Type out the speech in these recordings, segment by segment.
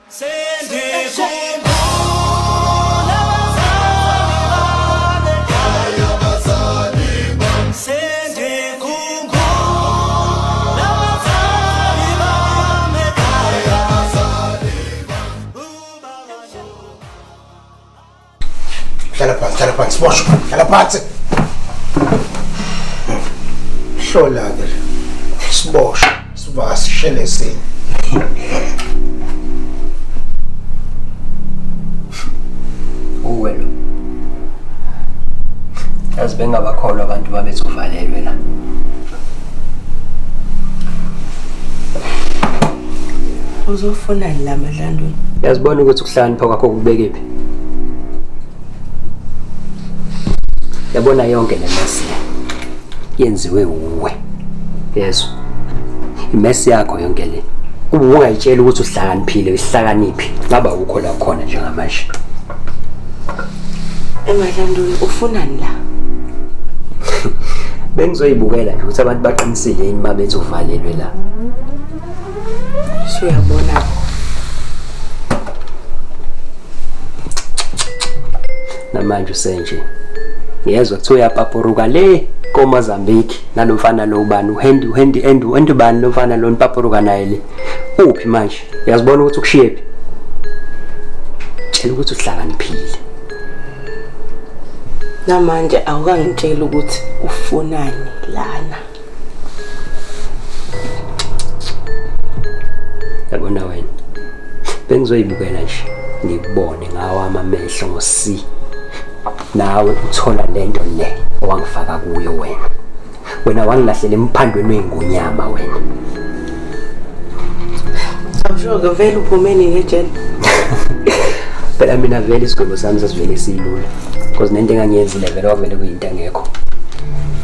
Hlala phansi, boshwa. Hlala phansi. Hlola-ke. Siboshwa, siva sishelesini. Uwelo. Yazi bengabakholwa abantu babethu uvalelwe la. Uzofuna la Madlandweni. Yazibona ukuthi ukuhlakanipha kwakho kubekephi. Yabona yonke le mess yenziwe uwe. Yezwa. Imesi yakho yonke le. Ungayitshela ukuthi uhlakaniphile, uhlakaniphi. Ngaba ukho la khona njengamanje. Madlandweni ufunani la? Bengizoyibukela nje ukuthi abantu baqinisile yini babethi uvalelwe la. Siyabona. Namanje usenje. Ngiyezwa kuthiwa uyapapuruka le koMozambique nalomfana lo ubani uHendi bani lomfana lo nipapuruka naye le. Uphi manje? Uyazibona ukuthi ukushiyephi? Tshela ukuthi uhlakaniphile. Namanje awukangitshela ukuthi ufunani lana. Yabona wena. Bengizoyibukela nje ngikubone ngawo amamehlo ngosi. Nawe uthola lento le owangifaka kuyo wena. Wena wangilahlela emphandweni weingonyama wena. Awusho vele uphumeni ngejele. Phela mina vele isigwebo sami sasivele silula. Because nento engangiyenzile vele wavele kuyinto engekho.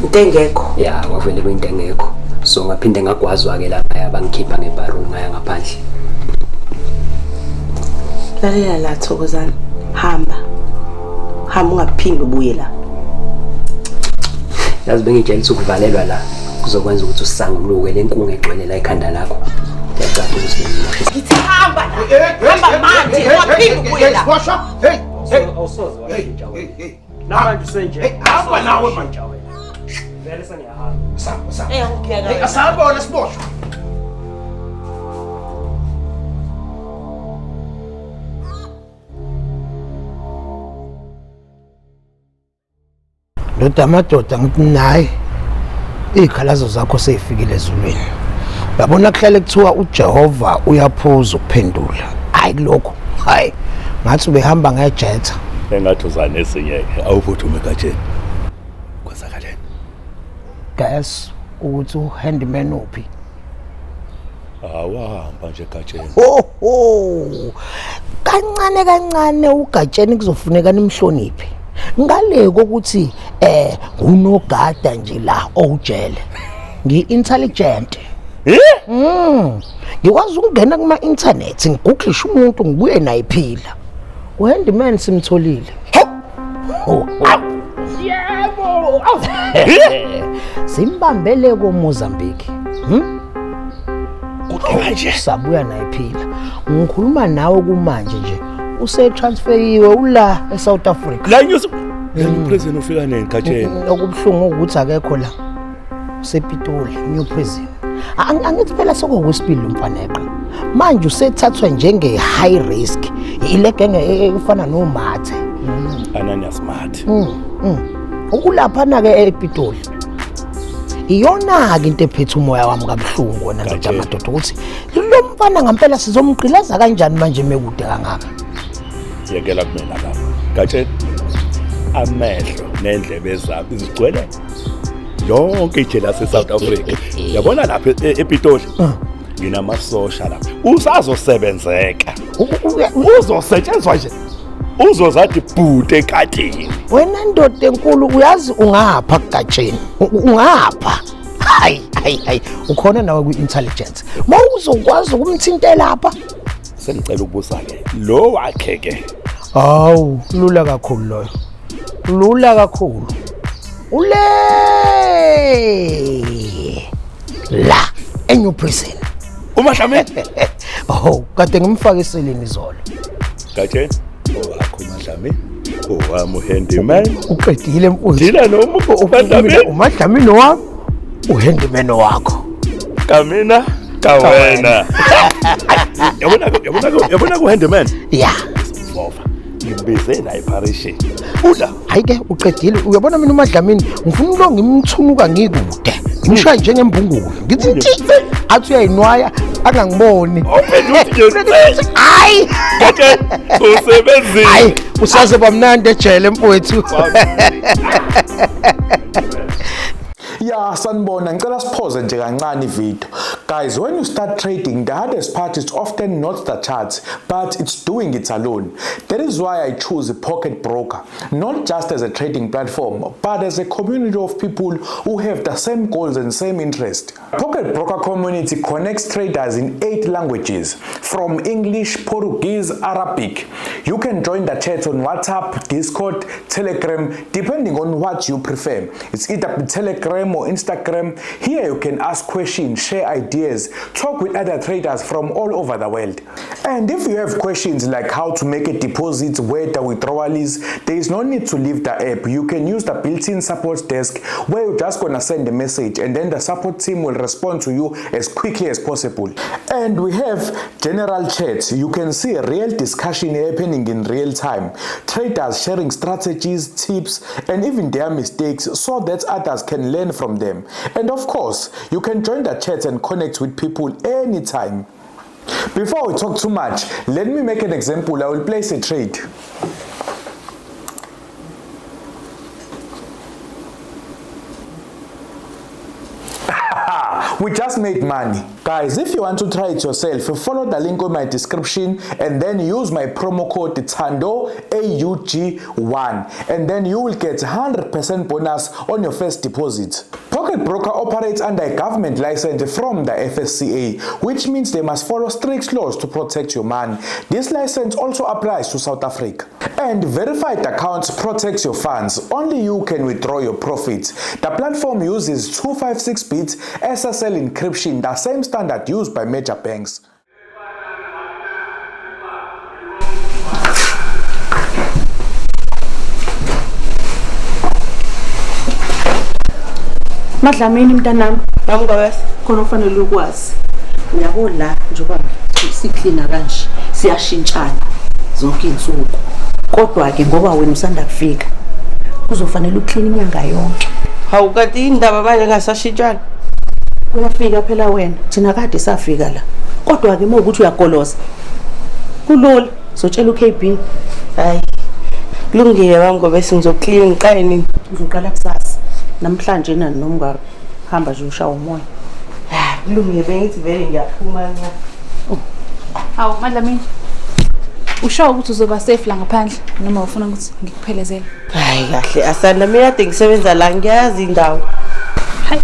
Into engekho. Yeah, wavele kuyinto engekho. So ngaphinde ngagwazwa ke lapha abangikhipha ngebaroni ngaya ngaphandle. Lalela la Thokozana. Hamba ungaphindi ubuye la. Yazi bengitshela ukuthi ukuvalelwa la kuzokwenza ukuthi usanguluke lenkungu egcwele la ekhanda lakho. Ngiyacela ukuthi ngithi hamba manje ungaphindi ubuye la. Boshwa. Hey. awusoze washintsha wena. Namanje usenje. Hamba nawe manje. Vele seniyahamba. Samba. Ngiyakuzwa. Asabona siboshwa. Amadoda ngithi nayi izikhalazo zakho seyifikile ezulwini. Yabona kuhlale kuthiwa uJehova uyaphuza ukuphendula. Hayi lokho. Hayi. Ngathi ubehamba ngejetha. Engathi uzane esinye awuphuthume egatsheni. Kwasakaleni. Guys, ukuthi uhandyman uphi? Awahamba nje egatsheni. Ho. Kancane ugatsheni kuzofuneka nimhloniphe. Ngale kokuthi unogada nje la owujele. Ngi-intelligent. Ngikwazi ukungena kuma internet ngiguglisha umuntu ngibuye naye phila. Uhandyman simtholile. Yebo. Simbambele koMozambique. Kanje sabuya naye phila. Ngikhuluma nawe kumanje nje. Usetransferiwe ula eSouth Africa. La news president ufika negatsheni. Okubhlungu ukuthi akekho la. Usepitoli new president. Angithi phela sokuwesibili umfaneqa. Manje usethathwa njenge high risk. Ilegenge efana noMathe. Ananya smart. Ukulaphana ke ePitoli. Iyona ke into ephethe umoya wami kabuhlungu wona nje amadoda ukuthi lo mfana ngempela sizomgqilaza kanjani manje mekude kangaka. Siyekela kumina lapha. Gatsheni amehlo nendlebe zabo izigcwele yonke ijela seSouth Africa. Yabona lapha ePitoli nginamasosha lapha. Usazosebenzeka. Uzosetshenzwa nje. Uzozathi bhude egadini. Wena ndoda enkulu uyazi ungapha kugatsheni. Ungapha. Hayi. Ukhona nawe kwi-intelligence. Mawuzokwazi ukumthintela lapha. Sengicela ukubusa ke. Lo wakhe ke. Hawu, lula kakhulu loyo. Lula kakhulu. Ule la enyu prison. UMahlamedi Oh, kade ngimfaka eseleni izolo. Gatsheni owakho uMadlamini owami uhandyman Uqedile mfowethu. thina noma uMadlamini uMadlamini wami uhandyman wakho. kamina kawena yabona kuhandyman Yeah. Mova ngibize la iparation ula Hayike uqedile uyabona mina uMadlamini ngifuna ulo ngimthumuka ngikude. Ngishaya njengembungulu. Ngithi nti athi uyayinwaya angangiboni. Hayi Gatsheni usebenzile hayi usaze bamnandi ejele mfowethu. Yeah, sanibona ngicela siphoze nje kancane ivideo. Guys, when you start trading, the hardest part is often not the charts, but it's doing it alone. That is why I choose a Pocket Broker, not just as a trading platform, but as a community of people who have the same goals and same interest. Pocket Broker community connects traders in 8 languages, from English, Portuguese, Arabic. You can join the chat on WhatsApp, Discord, Telegram, depending on what you prefer. It's either Telegram or Instagram. Here you can ask questions, share ideas, talk with other traders from all over the world. And if you have questions like how to make a deposit, where the withdrawal is, there is no need to leave the app. You can use the built-in support desk where you're just gonna send a message and then the support team will respond to you as quickly as possible. And we have general chats. You can see a real discussion happening in real time. Traders sharing strategies, tips, and even their mistakes so that others can learn from them. And of course, you can join the chat and connect with people anytime. Before we talk too much, let me make an example. I will place a trade. We just made money. Guys, if you want to try it yourself, follow the link on my description and then use my promo code THANDO AUG1 and then you will get 100% bonus on your first deposit. Pocket Broker operates under a government license from the FSCA, which means they must follow strict laws to protect your money. This license also applies to South Africa. And verified accounts protect your funds. Only you can withdraw your profits. The platform uses 256-bit SSL encryption, the same standard used by major banks. Madlamini mntanami, Ngabasi khona ufanele ukwazi. Uyabo la njengoba siklina kanje, siyashintshana zonke insuku. Kodwa ke ngoba wena usanda kufika, kuzofanele uklina inyanga yonke. hawu kanti indaba manje ngasashintshana Uyafika phela wena, thina kade safika la. Kodwa ke ukuthi uyagoloza. Kulula, sotshela uKB. hayi kulungile bami ngoba singizoklina ngiqale nini Uzoqala kusasa. Namhlanje nani nomngaka hamba nje ushawa umoya. kulungile bengithi vele ngiyaphuma nya Hawu Madlamini. Usho ukuthi uzoba safe la ngaphandle noma ufuna ukuthi ngikuphelezele? hayi kahle asanda mina kade ngisebenza la ngiyazi indawo Hayi.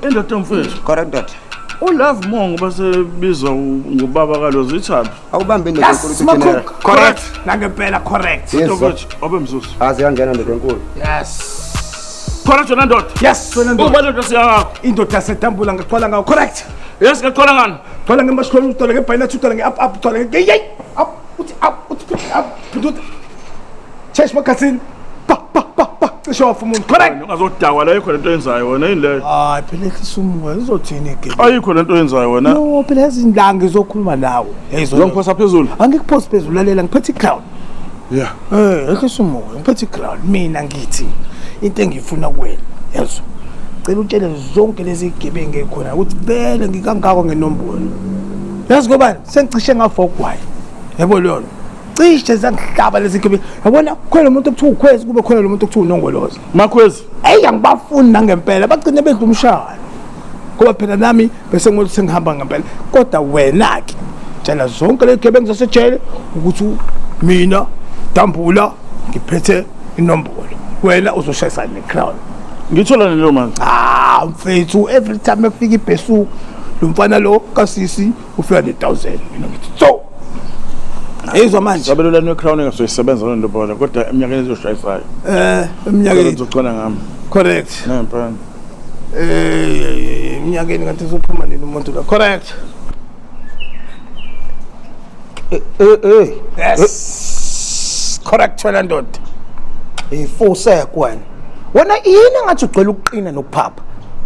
Indoda mfethu Correct that. uLove Mongo basebiza ngubaba kaLozi ithambi Awubambe ndonkulu general. Correct. Nangempela correct. Yes, sir. mfethu obemzuzu Azi yangena ndonkulu. khona jona ndoda Yes, wena ndoda. uma ndoda siyakho Indoda yasetambula ngixola ngawo correct. yes ngaqola ngani Thola ngemashikolo uthola ngebhayina uthola nge-up thola nge up uthi up uthi up phindut. Change magazine. Pa cishe wafa umuntu correct. ungazodakwa la ayikho lento yenzayo wena yini leyo Hayi phela ehlisa izothini ke. ayikho lento yenzayo wena No phela izindanga ngizokhuluma nawe. uzongiphosa phezulu Angikuphosi phezulu lalela ngiphethe icloud. yeah Ehlisa umoya ngiphethe icloud mina ngithi into engifuna kuwena. Yezwa. Cela utshele zonke lezi igebengu ekhona ukuthi vele ngikangako ngenombolo. Yazi ngobani sengicishe ngafogwayi. Yebo lona. Cishe zangihlaba lezi igebengu. Yabona khona umuntu okuthiwa ukhwezi kube khona lo muntu okuthiwa unongoloza. makhwezi Hey angibafuni nangempela bagcine bedla umshana. Ngoba phela nami bese ngokuthi sengihamba ngempela. Kodwa wena ke tshela zonke lezi igebengu zasejele ukuthi mina Dambula ngiphethe inombolo. Wena uzoshayisana necrowd. ngithola nelo manje Mfethu every time efika ibhesuku lo mfana lo kasisi ufika ne1000 mina ngithi so Ayizwa manje. Abelulani weCrown engasoyisebenza loo nto bona kodwa eminyakeni ezoshayisayo. Eminyakeni Uzokhona ngami. correct. Nempela. Eminyakeni kanti uzophuma nini umuntu la? Correct. Yes. Correct wena ndoda. Ifuse kwena. Wena yini ngathi ugcwele ukuqina nokuphapha?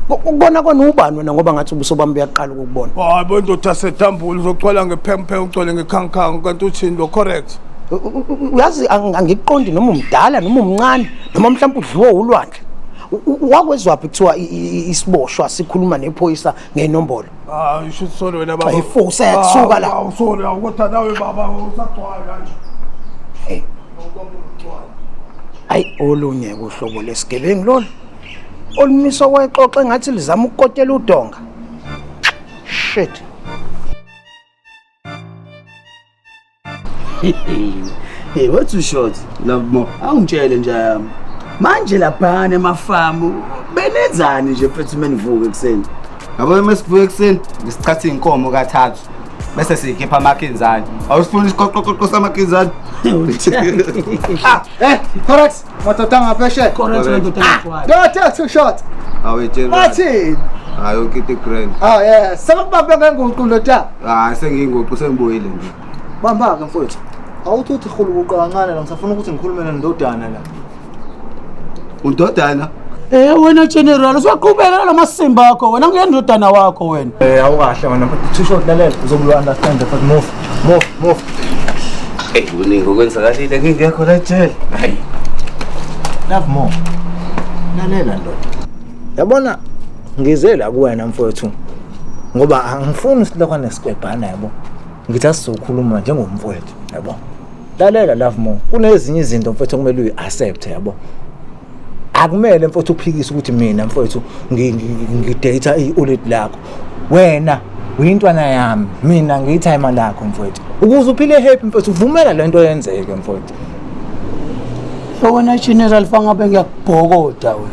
Ukubona kona ubani wena ngoba ngathi ubuso bami buyaqala ukubona. Hayi bondoda sethambula uzocwala ngephemphe ucwele ngekhankanga kanti uthini lo correct. Uyazi angikuqondi noma umdala noma umncane noma mhlawumbe udliwe ulwandle. Wakwezwaphi kuthiwa isiboshwa sikhuluma nephoyisa ngenombolo? You should sorry wena baba. Ifuse yakusuka la. Sorry awukho nawe baba usagcwala kanje. Hey. Hayi olunye uhlobo lesigebengu lolu. Olumiso kwexoxe ngathi lizama ukukotela udonga. Shit. Hey, what's too short? Love more. Awungitshele nje yami. Manje lapha emafamu benenzani nje mfethu menivuka ekseni. Yabo mesivuka ekseni ngisichatha inkomo kathathu. Bese sikhipha amakinzani. Awusifuna isiqoqoqo samakinzani? Correct. Madoda ngapheshe. Correct madoda ngapheshe. Don't take too short. Awetshela. Wathi. Hayi ukithe grand. Yeah, sekubambe ngenguqu lota. Senginguqu sengibuyile nje. Bamba ke mfowethu. Awuthuthi khulu uqancane la ngisafuna ukuthi ngikhulume nendodana la. Undodana? Wena general usaqhubeka namasimba akho wena ngiyendodana wakho wena. Awukahle wena but too short lalela uzobula understand but move. Uningi okwenzakalile ngingekho la jail. Hayi. Love more. Lalela ndoda. Yabona ngize la kuwena mfowethu. Ngoba angifuni silokho nesikwebhana yabo. Ngithi asizokhuluma njengomfowethu yabo. Lalela love more. Kunezinye izinto mfowethu kumele uyi-accept yabo. Akumele mfowethu uphikise ukuthi mina mfowethu ngidate i-old lakho. Wena uyintwana yami, mina ngiyithayima lakho mfowethu. Ukuze uphile happy mfowethu uvumela lento yenzeke mfowethu. Wena general fangabe ngiyakubhokoda wena.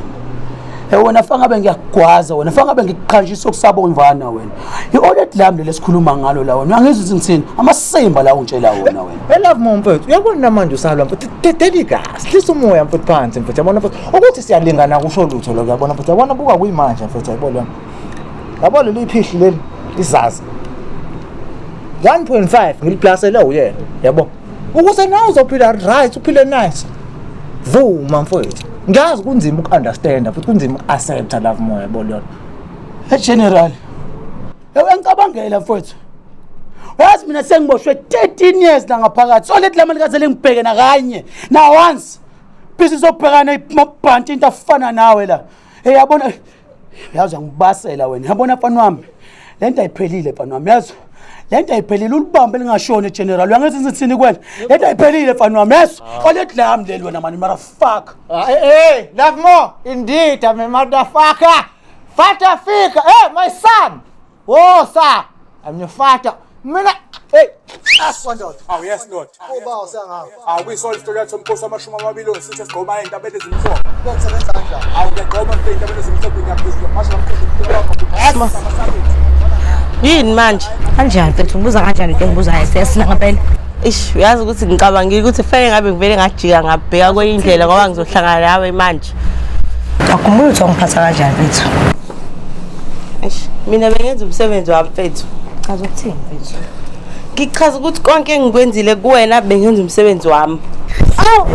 Wena fangabe ngiyakugwaza wena, fangabe ngikuqhanjisa okusabomvana wena. I-old lamb lesikhuluma ngalo la wena. Angizwe ngithini amasimba la ungitshela wona wena. Love more mfowethu. Uyabona manje usalwa mfowethu. Dedicate. Hlisa umoya mfowethu phansi mfowethu. Yabona mfowethu ukuthi siyalingana kusho lutho lo yabona mfowethu. Yabona buka kuyimanje mfowethu yabona. Yabona liphihli leli lizazi. 1.5 ngiliplasela uyena yabo. Ukuze nawe uzophila right, uphile nice. Vuma mfowethu. Ngiyazi kunzima ukunderstand futhi kunzima ukuaccept love more yabo lona. General. Ngicabangela mfowethu. Wazi mina sengiboshwe 13 years la ngaphakathi. So lethi lamali kaze lengibheke na kanye. Na once. Bese uzobhekana imabhanti into afana nawe la. Yabona yazi ngibasela wena. Yabona mfana wami. Lento ayiphelile mfana wami yazi. Lento ayiphelile ulibambe lingashona general. Uyangathi ngithini kwena? Lento ayiphelile mfana wami yazi. Olethi lami leli wena mani motherfucker. Hey, love more. Indeed, I'm a motherfucker. Father figure. Hey, my son. Oh, sir. I'm your father. Mina, hey. Ask one dot. Oh, yes, Lord. Uba usanga. We saw the story of Somkosa Mashuma Mabilo, since it's Goma and Tabet is in four. Kusebenza kanjani? I'll get Goma and Tabet is in four. Yini manje? Kanjani mfethu ngibuza kanjani ke ngibuza sesina ngempela. Ish, uyazi ukuthi ngicabangile ukuthi fanele ngabe ngivele ngajika ngabheka kweindlela ngoba ngizohlangana nawe manje. Akhumbula ukuthi ngiphatha kanjani mfethu. Ish, mina bengenza umsebenzi wami mfethu. Chaza ukuthini mfethu? Ngichaza ukuthi konke engikwenzile kuwena bengenza umsebenzi wami. Aw!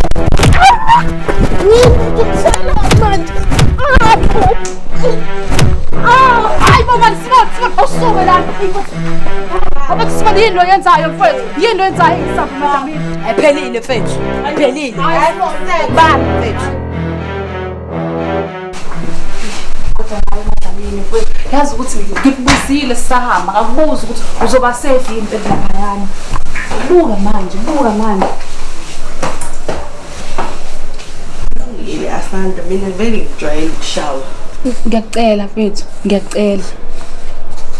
Manje. Hayi mama sima usuke la. Abathi sima yini lo yenzayo mfethu? Yini lo yenzayo ngisabumela mina? Ayiphelile mfethu. Ayiphelile. Ba mfethu. Yazi ukuthi ngikubuzile sahamba ngakubuza ukuthi uzoba safe yini empela laphayana. Buka manje. Yini asanda mina vele ngijwayele ukushawa. Ngiyacela mfethu, ngiyacela.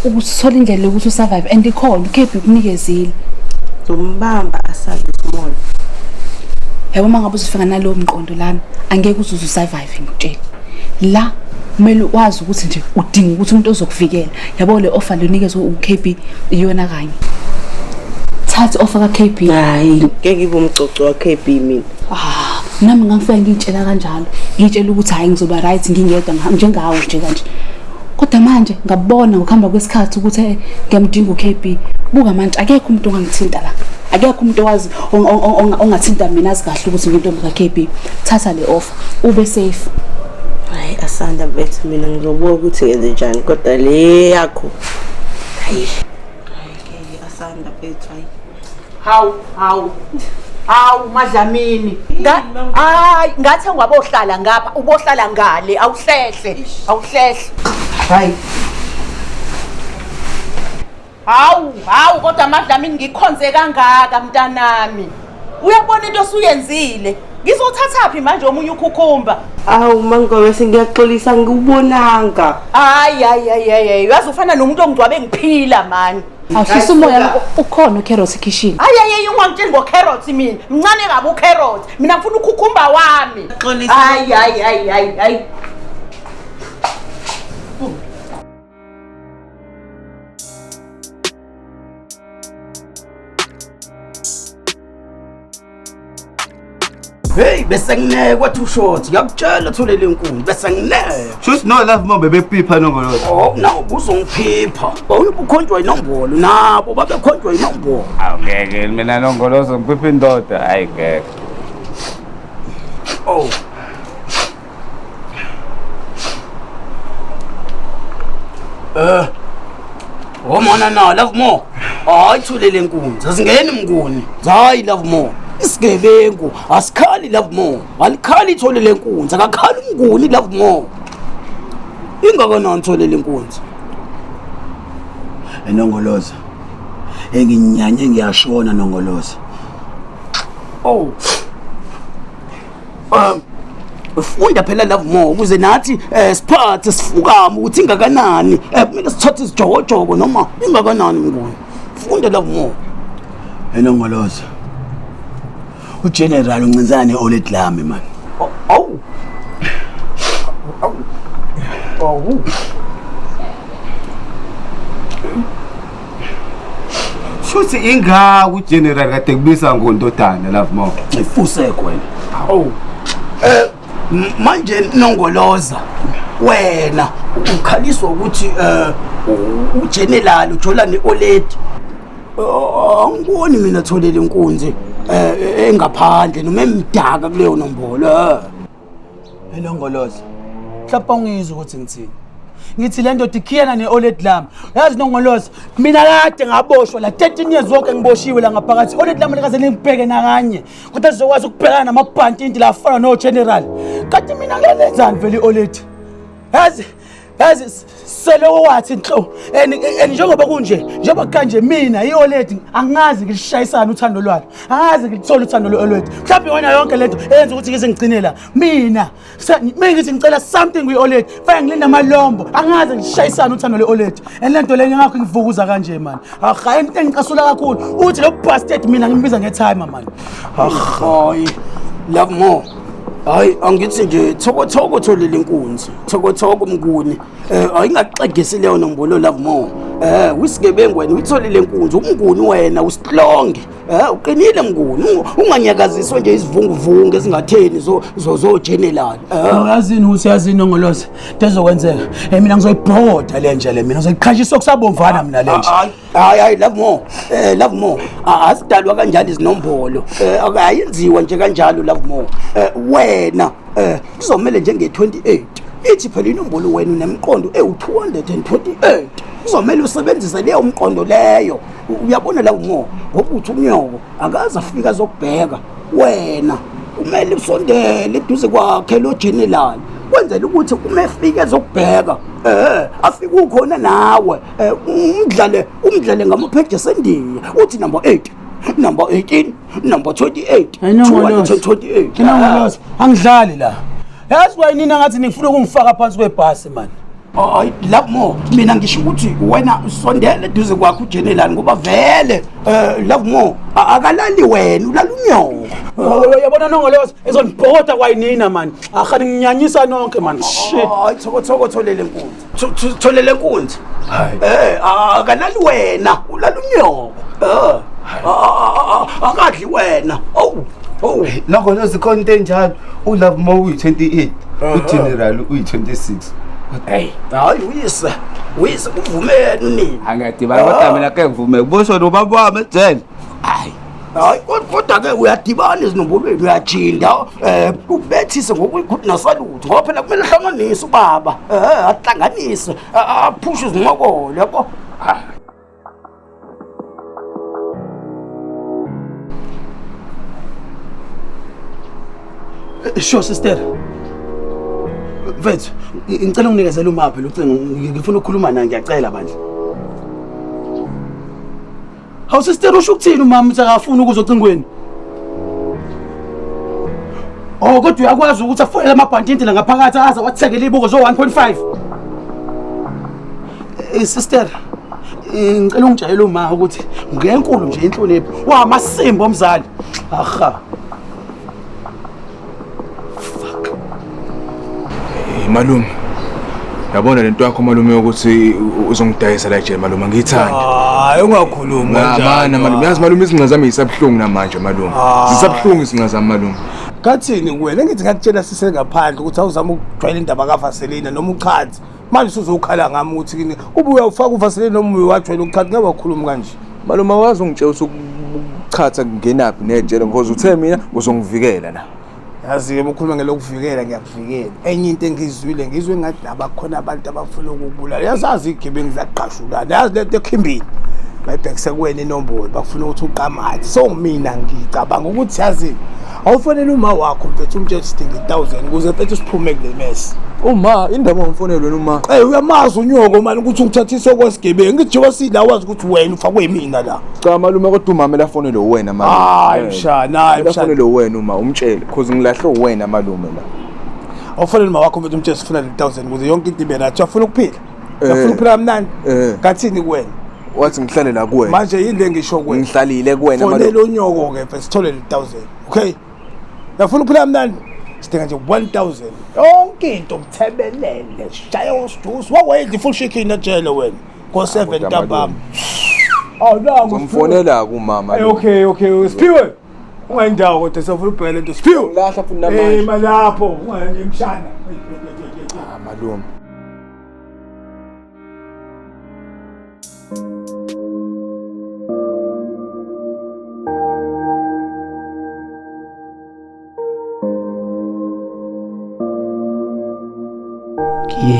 Ukuthola indlela yokuthi usurvive and ikhona uKebi ukunikezile. Zombamba asazi small. Yabo mangabe usifika nalowo mqondo lana, angeke uzuze usurvive ngitshela. La kumele wazi ukuthi nje udinga ukuthi umuntu ozokuvikela. Yabo le offer lonikezwe uKebi iyona kanye. thatha offer ka KB. Hayi, ngeke ngibe umcoco wa KB mina. Nami ngangifika ngitshela kanjalo. Ngitshela ukuthi hayi ngizoba right ngingedwa njengawe nje kanje. Kodwa manje ngabona ukuhamba kwesikhathi ukuthi ngiyamdinga uKB. Buka manje akekho umuntu ongangithinta la. Akekho umuntu owazi ongathinta mina asikahle ukuthi ngintombi kaKB. Thatha le offer ube safe. Hayi Asanda bethu mina ngizobuka ukuthi ngenze njani kodwa le yakho. Hayi. Hayi Asanda bethu hayi. Hawu Madlamini. Hayi ngathi ungabohlala ngapha ubohlala ngale awuhlehle. Hayi. Hawu kodwa Madlamini ngikhonze kangaka mntanami. Uyabona into osuyenzile. Ngizothatha phi manje omunye ukhukhumba? Awu mangobe singiyaxolisa ngikubonanga. Hayi uyazi ufana nomuntu ongidwabe ngiphila man. Awuhlisa umoya ukhona ucarrot kitchen. Hayi ungangitsheli ngocarrot mina. Mncane kabi ucarrot. Mina ngifuna ukhukhumba wami. Hayi. Hey bese ngineke wathi ushort ngiyakutshela utholele inkuni bese ngineke Shuthi no love mombe bephipha nongolo nawo uzongiphipha ukhonjwa inombolo nabo babekhonjwa inombolo awungeke mina nongolozo ngiphipha indoda hayi ngeke Womana na love more hayi tholele inkuni asingeni mnguni hayi love more isigebengu asikhali love more alikhali itholele inkunzi akakhali umnguni love more ingakanani tholele inkunzi enongoloza enginyanye ngiyashona nongoloza ufunda phela love more ukuze nathi siphathe sifukama ukuthi ingakanani kumele sithathe isijokojoko noma ingakanani mnguni funda love more enongoloza uGeneral uncinzane oledlami man Shuthi inga uGeneral kade kubisa ngontodana love more ngifuse kwena manje nongoloza wena ukhaliswa ukuthi uGeneral uJolani Oledi angiboni mina tholele inkunzi engaphandle noma emdaka kuleyo nombolo elongoloza mhlawumbe ungizwe ukuthi ngithini ngithi le ndoda ikhiyana neOledlam yazi nongoloza mina kade ngaboshwa la 13 years zonke ngiboshiwe la ngaphakathi OLedlam likaze lingibheke nakanye kodwa sizokwazi ukubhekana namabhanti into la afana noGeneral kade mina ngelenzani vele iOled yazi selo wathi inhlo njengoba kunje njengoba kanje mina iOled angazi ngilishayisana uthando lwalo angazi ngilithola uthando lweOled mhlawumbe wena yonke lento eyenza ukuthi ngize ngigcine la mina ngithi ngicela something kwiOled fake ngilinda amalombo angazi ngilishayisana uthando lweOled lento le ngakho ngivukuza kanje man hayi into engicasula kakhulu uthi lo bastard mina ngimbiza ngetime man hayi love more hayi angithi nje thoko tholele inkunzi thoko mnguni ayingaxegisi leyo nombolo love more wisigebengu wena uyitholile inkunzi umnguni wena ustrong uqinile mnguni unganyakaziswa nje izivunguvungu ezingatheni zo General yazini ukuthi yazini nongoloza tezokwenzeka mina ngizoyibhoda le nje le mina ngizoyiqhashisa okusabomvana mina le nje hayi love more asidalwa kanjalo izinombolo akayenziwa nje kanjalo love more wena kuzomela njenge 28 ithi phela inombolo wena unemqondo ewu228 kuzomela usebenzise leyo umqondo leyo uyabona la more ngoba uthi umnyoko akaze afika zokubheka wena kumele usondele eduze kwakhe lo General kwenzela ukuthi uma efika ezokubheka afike ukhona nawe umdlale ngamapheji esendiya uthi number 8 number 18 number 28 228 nongoloza angidlali la yazi wayinina ngathi ngifuna ukungifaka phansi kwebhasi man hayi love more mina ngisho ukuthi wena usondele eduze kwakho uGeneral ngoba vele love more akalali wena ulala unyoko yabona nongoloza ezonibhota kwayinina man akhani nginyanyisa nonke man shit hayi thoko tholele inkunzi tholele inkunzi akalali wena ulala unyoko akadli wena. Oh, nako lezi content njalo. uLove Mo uyi28, uGeneral uyi26. Hey, hayi uyise kuvumeni nini? Angadibana kodwa mina ke ngivume kubosho nobaba wami ejele. Hayi kodwa ke uyadibana izinombolo uyajinda ubethise ngokuyikhulu nasalutho ngoba phela kumele uhlanganise ubaba ahlanganise aphushe izinqokolo yabo. Sure sister. Mfethu, ngicela unginikezele umaphi lo cingo ngifuna ukukhuluma naye ngiyacela bandla. Hawu sister usho ukuthini umama uthi akafuni ukuzocingweni? Oh kodwa uyakwazi ukuthi afonele amabhandinti la ngaphakathi aza wathekele ibuko zo 1.5. Sister, ngicela ungitshele uma ukuthi ngenkulu nje inhlonipho wamasimbo omzali. Aha. Malume, yabona lento yakho malume ukuthi uzongidayisa la ejele malume ngiyithanda. Hayi ungakhuluma kanjani. Malume yazi malume izinqa zami yisabhlungu namanje malume. Zisabhlungu izinqa zami malume. Kathini kuwena ngithi ngakutshela sisengaphandle ukuthi awuzama ukujwayela indaba kaVaseline noma uchathi. Manje usuzokhala ngami ukuthi kini ubuya ufaka uVaseline noma uwajwayela uchathi ngeke wakhuluma kanje. Malume wazi ungitshela ukuchatha ngenaphi nejele because uthe mina uzongivikela la. Yazi-ke ukhuluma ngelokuvikela ngiyakuvikela. Enye into engizwile ngizwe ngathi abakhona abantu abafuna ukubulala. Yazazi igebengu zaqashulana. Yazi lento ekhimbini. Bayibhekise kuwena inombolo bafuna ukuthi uqamathi. So mina ngicabanga ukuthi yazi awufanele uma wakho mfethu umtshela sidinga 1000 ukuze mfethu siphume kule mess. Uma indaba ngomfonelo wena uma. Uyamazi unyoko manje ukuthi ungithathise kwesigebengu. Ngithi njengoba sila wazi ukuthi wena ufakwe yimina la. Cha malume kodwa umama lafonele wena malume. Hayi mshana, hayi mshana. Lafonele wena uma umtshele because ngilahle wena malume la. Awufanele uma wakho mfethu umtshela sifuna 1000 ukuze yonke into ibe nathi. Ufuna ukuphila. Ufuna ukuphila kamnandi. Kathini kuwena? Wathi ngihlale la kuwena. Manje yini ngisho kuwena? Ngihlalile kuwena malume. Fonela unyoko ke mfethu sithole 1000. Okay? Yafuna ukuphila kamnandi. Sidinga nje 1000. Yonke into mthebelele. Shaya usidusi. Wawayedla full chicken ejele wena. Go 7 ntambama. Aw nangu. Umfonela kumama. Okay. Siphiwe. Ungayindawo kodwa sifuna ubheka lento. Siphiwe. Lahla futhi namanje. Malapho. Ungayenge emshana. Malume.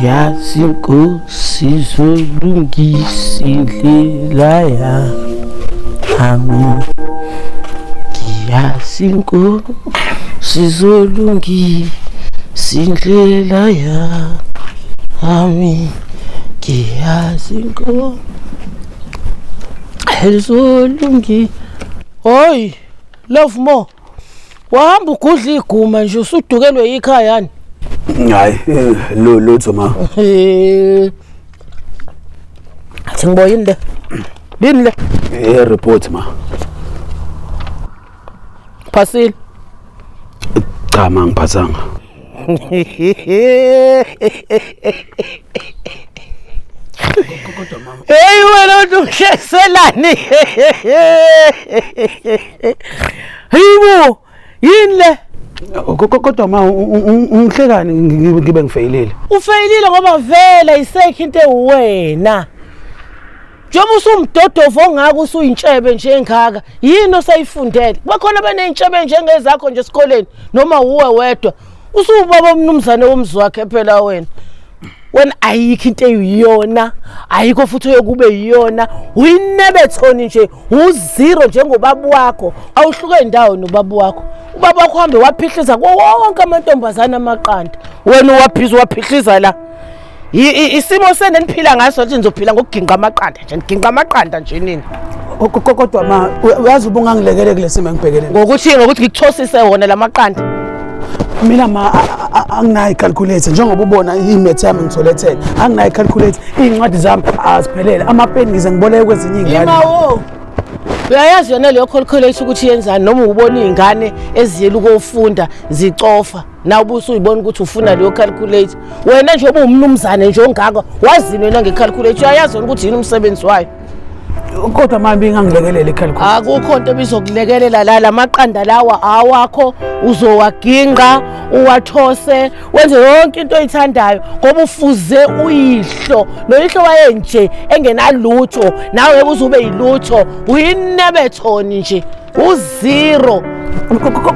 Yazi Nkosi izolungisa indlela yami. Yazi Nkosi izolungisa indlela yami. Yazi Nkosi izolungisa. Hoyi, Love Mo. Wahamba ugudla iguma nje usudukelwe yikhaya yani. Hayi, lutho ma. Athi ngiboyini le. Bini le? Report ma. Phasile. Cha ma ngiphathanga. Hey wena uhlekselani. Hayibo, yini le? Kodwa ma ungihlekani ngibe ngifeyilile. Ufeyilile ngoba vele isekho into ewena. Njengoba usumdodova ongaka usuyintshebe njengaka, yini osayifundele? Bakhona abanezintshebe njengezakho nje esikoleni noma uwe wedwa. Usubaba umnumzane womzwakhe phela wena. Wena ayikho into eyiyona, ayikho futhi oyokube yiyona. Uyinebethoni nje, uzero njengobaba wakho. Awuhluke indawo nobaba wakho. Ubaba wakho hambe waphihliza wonke amantombazana amaqanda. Wena waphihliza la. Isimo seneniphila ngaso nje nizophila ngokuginqa amaqanda nje, niginqa amaqanda nje nini. Kodwa ma uyazi ubungangilekele kulesimo engibhekene. Ngokuthi ngikuthosise wona lamaqanda. Mina ma anginayi calculator njengoba ubona imath yami ngitholethele. Anginayi calculator. Izincwadi zami aziphelele. Amapeni ngize ngiboleke kwezinye izingane. Imawo. Uyayazi yona leyo calculator ukuthi yenzani noma ubona izingane eziyela ukufunda zicofa. Na ubuso uyibona ukuthi ufuna leyo calculator. Wena nje obumnumzane nje ongaka wazini wena ngecalculator. Uyayazi ukuthi yini umsebenzi wayo. kodwa mami ingangilekelela icalculate. Akukho into ebizokulekelela la maqanda lawa awakho uzowaginqa uwathose wenze yonke into oyithandayo ngoba ufuze uyihlo noyihlo wayenje engenalutho nawe uzube yilutho uyinebethoni nje uzero.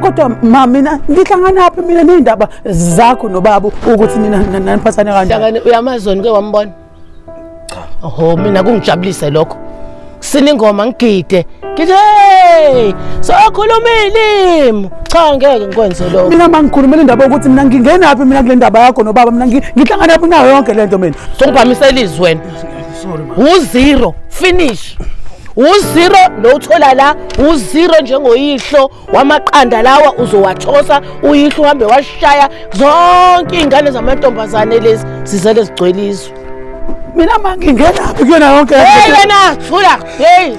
Kodwa mama mina ngihlangana apha mina nezindaba zakho nobaba ukuthi nina naniphathane kanjani. Uyamazoni ke wambona? Oho mina kungijabulise lokho. Sina ingoma ngigide. Ngithi hey sokhuluma ilimi. Cha ngeke ngikwenze lokho. Mina mangikhulumela indaba ukuthi mina ngingena apha mina kule ndaba yakho nobaba mina ngihlangana apha nayo yonke lento mina. Songibhamisela izwi wena. U0 finish. U0 lo uthola la U0 njengoyihlo wamaqanda lawa uzowathosa uyihlo uhambe washaya zonke izingane zamantombazane lezi sizele zigcwelizwe. Mina mangingena apha kuyona yonke hey wena thula hey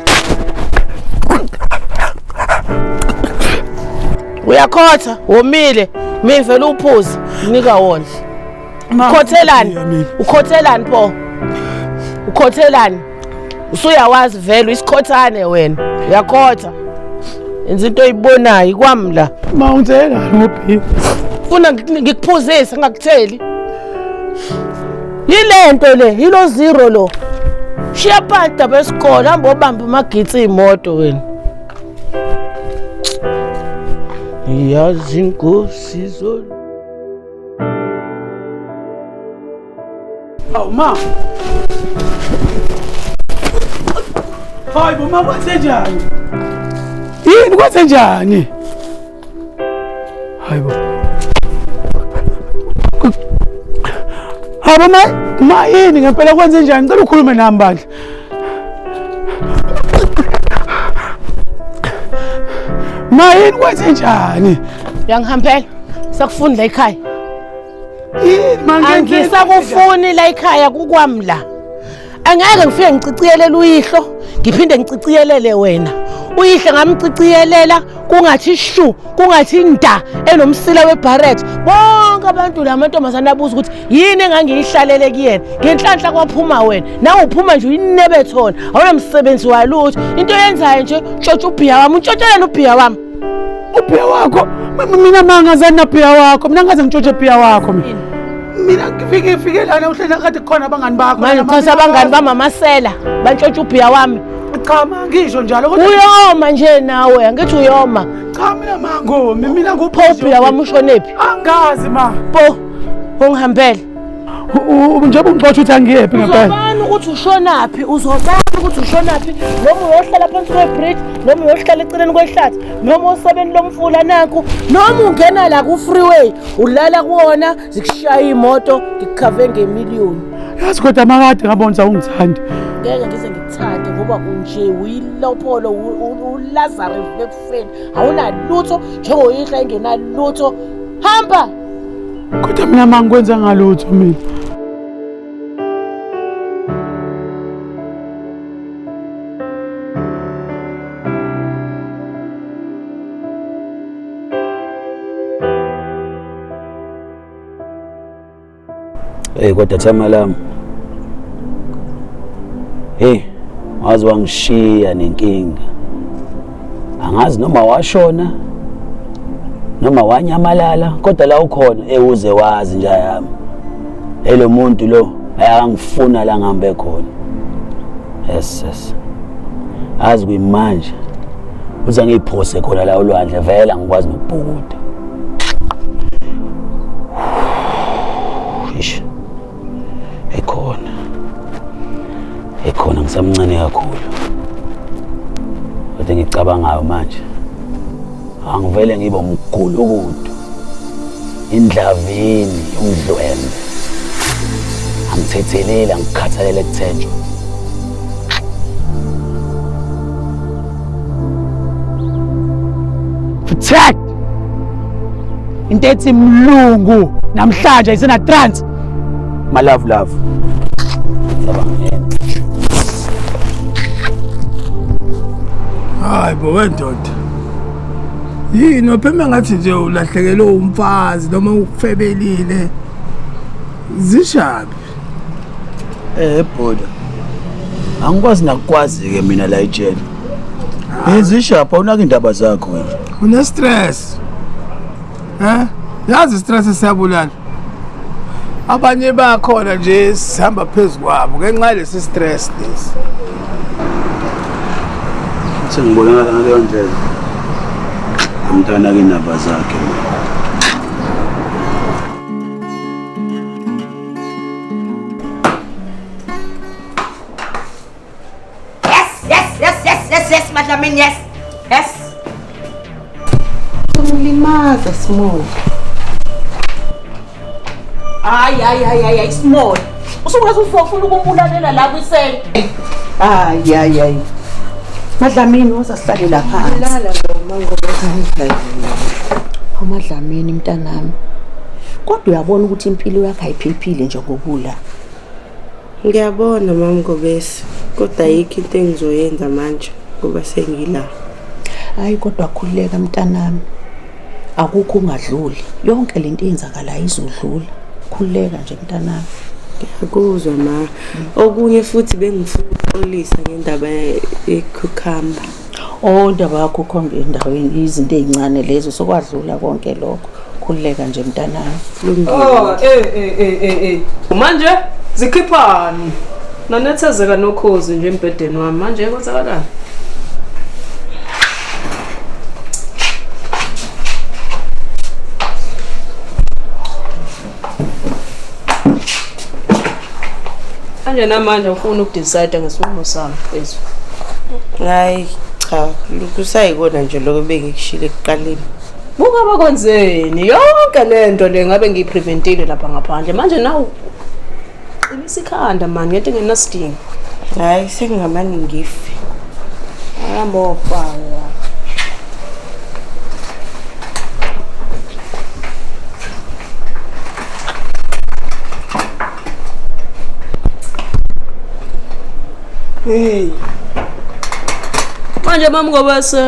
uyakhotha womile mivela uphuzi nika wona ukhothelani pho ukhothelani usuyawazi vele isikhothane wena uyakhotha yenza into oyibonayo ikwamla mawuntela ngophi ufuna ngikuphuzise ngakutheli yilento le yilo 0 lo shiya panta besikole hamba obamba amagitsi imoto wena yazi inkosi zolo. Aw ma hayi bo mama kwenzenjani yini kwenzenjani hayi bo haba ma yini ngempela kwenzenjani ngicela ukhulume nami bandla ma yini kwenzenjani uyangihambela sakufunda la ekhaya yini manje angisakufuni la ekhaya kukwamla angeke ngifike ngiciciyelele uyihlo ngiphinde ngiciciyelele wena uyihle ngamciciyelela kungathi shu kungathi nda enomsila weBarrett bonke abantu lamantombazana abuza ukuthi yini engangiyihlalele kuyena ngenhlanhla kwaphuma wena nawe uphuma nje uyinebethona awunamsebenzi walutho into yenzayo nje tshotha ubhiya wami untshotshela ubhiya wami ubhiya wakho mina mangazani nabhiya wakho mina ngaze ngitshothe ubhiya wakho mina ngifike lana uhlala kade khona abangani bakho manje cha abangani bamamasela bantshotha ubhiya wami cha mangisho njalo kodwa uyoma nje nawe angithi uyoma cha mina mangomi mina nguphophila wami ushonephi angazi ma po ungihambele njengoba ungixoxa uthi angiyephi ngempela uzobani ukuthi ushonaphi noma uyohlala phansi kwebridge noma uyohlala eceleni kwehlathi noma usebeni lomfula nakho noma ungena la ku freeway ulala kuwona zikushaya imoto ngikukhave ngemiliyoni yazi kodwa makade ngabona ungithandi ngeke ngize ngikuthande ngoba unje uyilopholo uLazarus bekufeni awunalutho njengoyihla engenalutho hamba kodwa mina mangikwenza ngalutho mina kodwa thama lami wazi wangishiya nenkinga angazi noma washona noma wanyamalala kodwa la ukhona uze wazi nje yami lo muntu lo ayangifuna la ngihambe khona yes azi kuyimanje uze ngiphose khona la olwandle vela ngikwazi nokubhukuda ish ekhona ngisamncane kakhulu kodwa ngicabangayo manje angivele ngibe umgulukudu indlavini umdlwembe angithethelele angikhathalele kuthenjwa futhek into ethi mlungu namhlanje ayisena trans my love hayi bo wendoda yini ophema ngathi nje ulahlekele umfazi noma ukufebelile zishabi bhoda Angikwazi nakukwazi ke mina la ejele. Yenza ishapha unaka indaba zakho wena. Une stress. Yazi stress siyabulala. Abanye bakhona nje sihamba phezulu kwabo ngenxa lesi stress lesi. Sengibona ngaleyo ndlela. Umntana ke indaba zakhe. Yes, Madlamini, yes. Ulimaza small. Ay, small. Usukwazi ufuna ukubulalela la kwisele. Ay. Madlamini wasasihlalela phansi. Lala ngomango Madlamini mntanami. Kodwa uyabona ukuthi impilo yakhe ayiphiphile nje ngokula. Ngiyabona mama Ngobese, kodwa yikho into engizoyenza manje kuba sengila. Hayi kodwa khuleka mntanami. Akukho ungadluli. Yonke lento eyenzakala izodlula. Khuleka nje mntanami. Ngiyakuzwa ma. Okunye futhi bengifuna ukuxolisa ngendaba yekukhamba. Indaba yakho khombe endaweni izinto ezincane lezo sokwadlula konke lokho. Khuleka nje mntanami. Manje zikhiphani. Nanethezeka nokhozi nje embedeni wami manje kwenzakalani? Manje namanje ufuna ukudecide ngesinqumo sami phezulu. Hayi cha, kusayikona nje lokho bengikushilo ekuqaleni. Buka bakonzeni yonke lento le ngabe ngiyipreventile lapha ngaphandle manje nawu qinisa ikhanda man ngento engenasidingo. Hayi sengingamani ngife. Ahamba ofaya. Hey. Manje mama Ngobese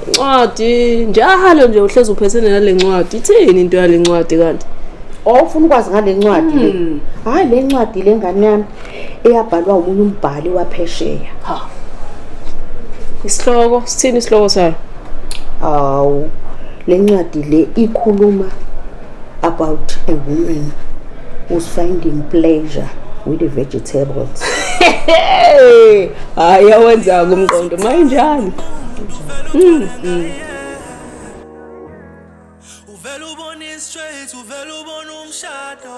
ncwadi njalo nje uhlezi uphethene nale ncwadi. Ithini into yale ncwadi kanti? Ufuna ukwazi ngale ncwadi le? Hayi le ncwadi le ngane yami eyabhalwa umunye umbhali waphesheya. Isihloko, sithini isihloko sayo? Le ncwadi le ikhuluma about a woman who's finding pleasure with the vegetables. Hayi yawenza kumqondo mayinjani? Uvela ubona straight, uvela ubona umshado.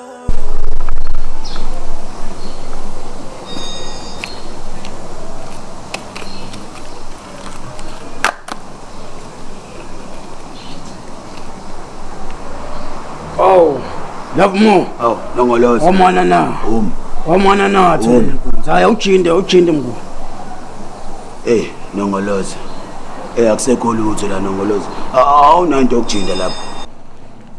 Love more. Nongoloza. Wamana na. Wamana na thina. Saya ujinde mngu. Nongoloza. Akusekho lutho la Nongoloza. Awunanto yokujinda lapha.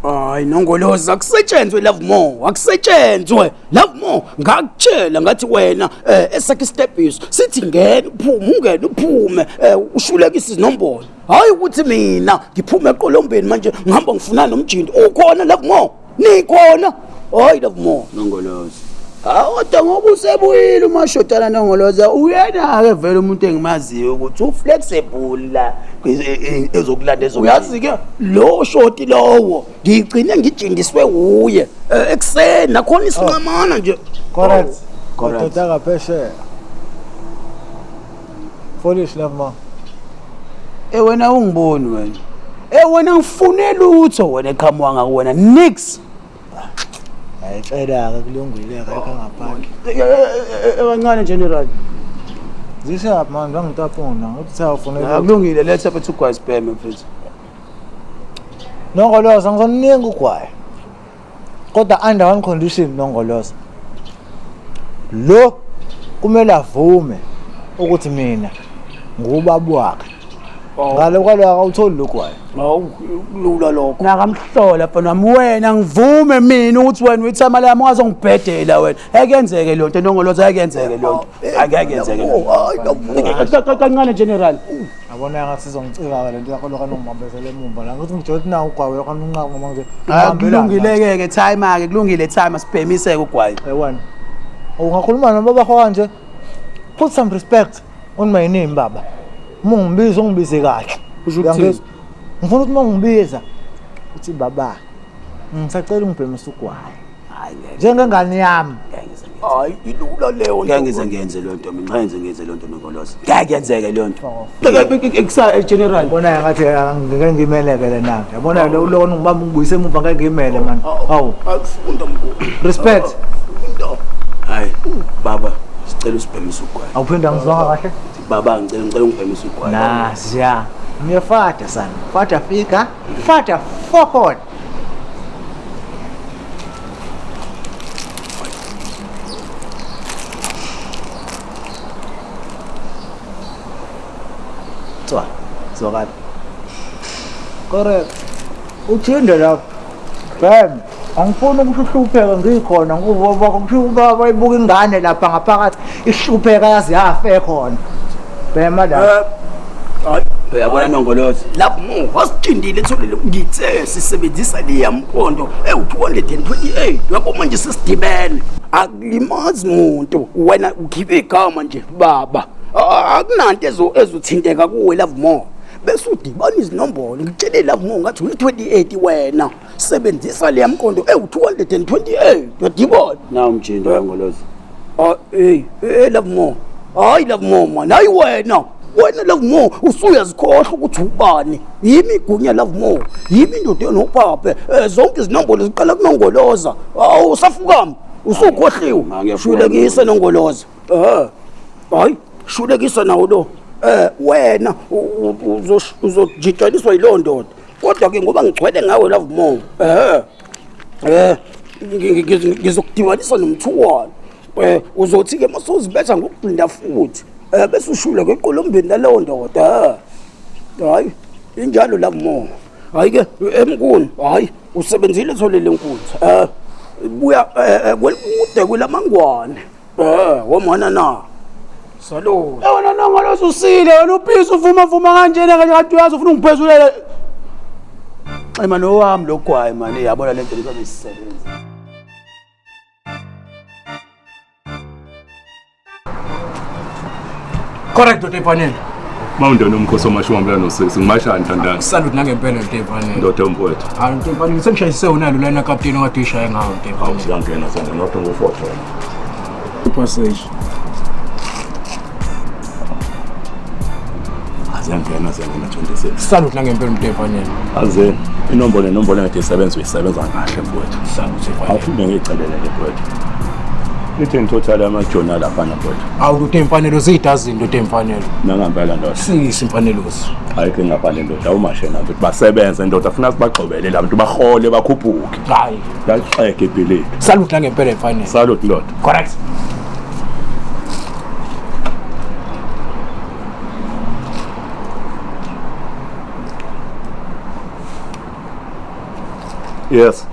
Hayi Nongoloza akusetshenzwe Love more. Akusetshenzwe. Love more. Ngakutshela ngathi wena esakhe stepis sithi ungene uphume ushulekisa izinombolo. Hayi ukuthi mina ngiphume eqolombeni manje ngihamba ngifuna nomjindi. Ukhona Love more. Nikhona. Hayi Love more. Nongoloza. Kodwa ngoba usebuyile umashotana Nongoloza uyena ke vele umuntu engimaziyo ukuthi uflexible la ezokulanda ezoyazi ke lo shoti lowo ngigcine ngijindiswe uye ekseni nakhona isinqamana nje. Correct. Kodwa akaphesheya. Foolish Love more. Wena ungiboni wena. Wena ngifune lutho wena eqhamuka wena nix. Ayicela kulungile akekho ngaphandle. Ewancane general. Zishaphi manje bangitapona ukuthi sayafuna. Akulungile letha bethu ugwayi spam mfethu. Nongoloza ngizoninga ugwayi. Kodwa under one condition Nongoloza. Lo kumele avume ukuthi mina ngubaba wakhe. Ngale kwalo akawutholi lokwayo. Lula lokho. Nakamhlola phela wena ngivume mina ukuthi wena uyithama lami ungazongibhedela wena. Ekenzeke lo nto Nongoloza ekenzeke lo nto. Akuyenzeke. Hayi kancane general. Abona ngathi sizongicika lento yakho lokho ngibambezele emumva la ukuthi ngijothi na ugwayi yakho unqaqo manje. Kulungile ke time ake kulungile time asiphemiseke ugwayi. Wena. Ungakhuluma noma baba kanje. Put some respect on my name baba. Mungibiza ungibize kahle. Ngifuna ukuthi mangibiza uthi baba. Ngisacela ungibhemise ugwayi. Hayi njengengane yami. Hayi ilula leyo nto. Ngeke ngizengenze le nto mina ngenze le nto nongoloza. Ngeke yenzeke le nto. Ekusa general bona ngathi ngeke ngimeleke na. Yabona lo lona ngibamba ngibuyise emuva ngeke ngimele man. Hawu. Akufunda mkhulu. Respect. Hayi baba sicela usibhemise ugwayi. Awuphinda ngizonga kahle? Baba ngicela ungibhemise ugwayi. Nasiya. Ngiyafata sana. Fata fika. Fata forward. Sokat. Correct. Uthinde lapho. Bam. Angifuni ukuhlupheka ngikhona ngoba ngokuthi bayibuka ingane lapha ngaphakathi ihlupheka yazi yafe khona. Bam madam. Hayi uyabona nongoloza. Lapho wasitshindile etholele ngithe sisebenzisa le yampondo ewu228 lapho manje sesidibene. Akulimazi umuntu wena ukhiphe igama nje baba. Akunanto ezothinteka kuwe love more. Bese udibana izinombolo ngitshele love more ngathi uyi28 wena sebenzisa le yamkondo ewu228 yadibona nawu mjinda yangoloza. Love more. Hayi love more man hayi wena love more usuyazikhohlwa ukuthi ubani yimi igunya love more yimi indoda enophape zonke izinombolo ziqala kunongoloza awusafukami usukhohliwe shulekise nongoloza hayi shulekisa nawo lo wena uzojitshaniswa yilo ndoda kodwa ke ngoba ngigcwele ngawe love more ngizokudibanisa nomthuwana uzothi ke masuzibetha ngokugcinda futhi bese ushula kweqolombeni laleyo ndoda hayi injalo love more hayi ke emkuni hayi usebenzile tholele enkundla buya kwelikude kwelamangwane womana na salo wena nongoloza usile wena uphisa uvuma kanjena kanye kanti uyazi ufuna ungiphezulele manje nowami logwayi manje yabona lento lizobe isisebenza. Correct Dr. Panel. Mawundena umkhosi omashwambela nosisi ngimashaya ntandana. Salute nangempela Dr. Panel. Ndoda mfowethu. Hayi Dr. Panel sengishayise unalo lana captain ongathi ishaye ngawo Dr. Panel. Awusiyangena sona nodwa ngo-4 passage. Aziyangena 26. Salute nangempela Dr. Panel. Azeni inombolo engathi isebenza uyisebenza kahle mfowethu. Salute. Awuphinde ngiyicelelele mfowethu. Ithini total ama-journal afana mfowethu? Awu Dr. Mfanelo ziyidazini Dr. Mfanelo. Nangempela ndoda. Siyisi Mfanelosi. Hayi ke ngaphandle ndoda umashena ukuthi basebenze ndoda afuna sibagxobele la bantu bahole bakhuphuke. Hayi. Laxeke ibhileti. Salute nangempela Mfanelo. Salute ndoda. Correct. Yes.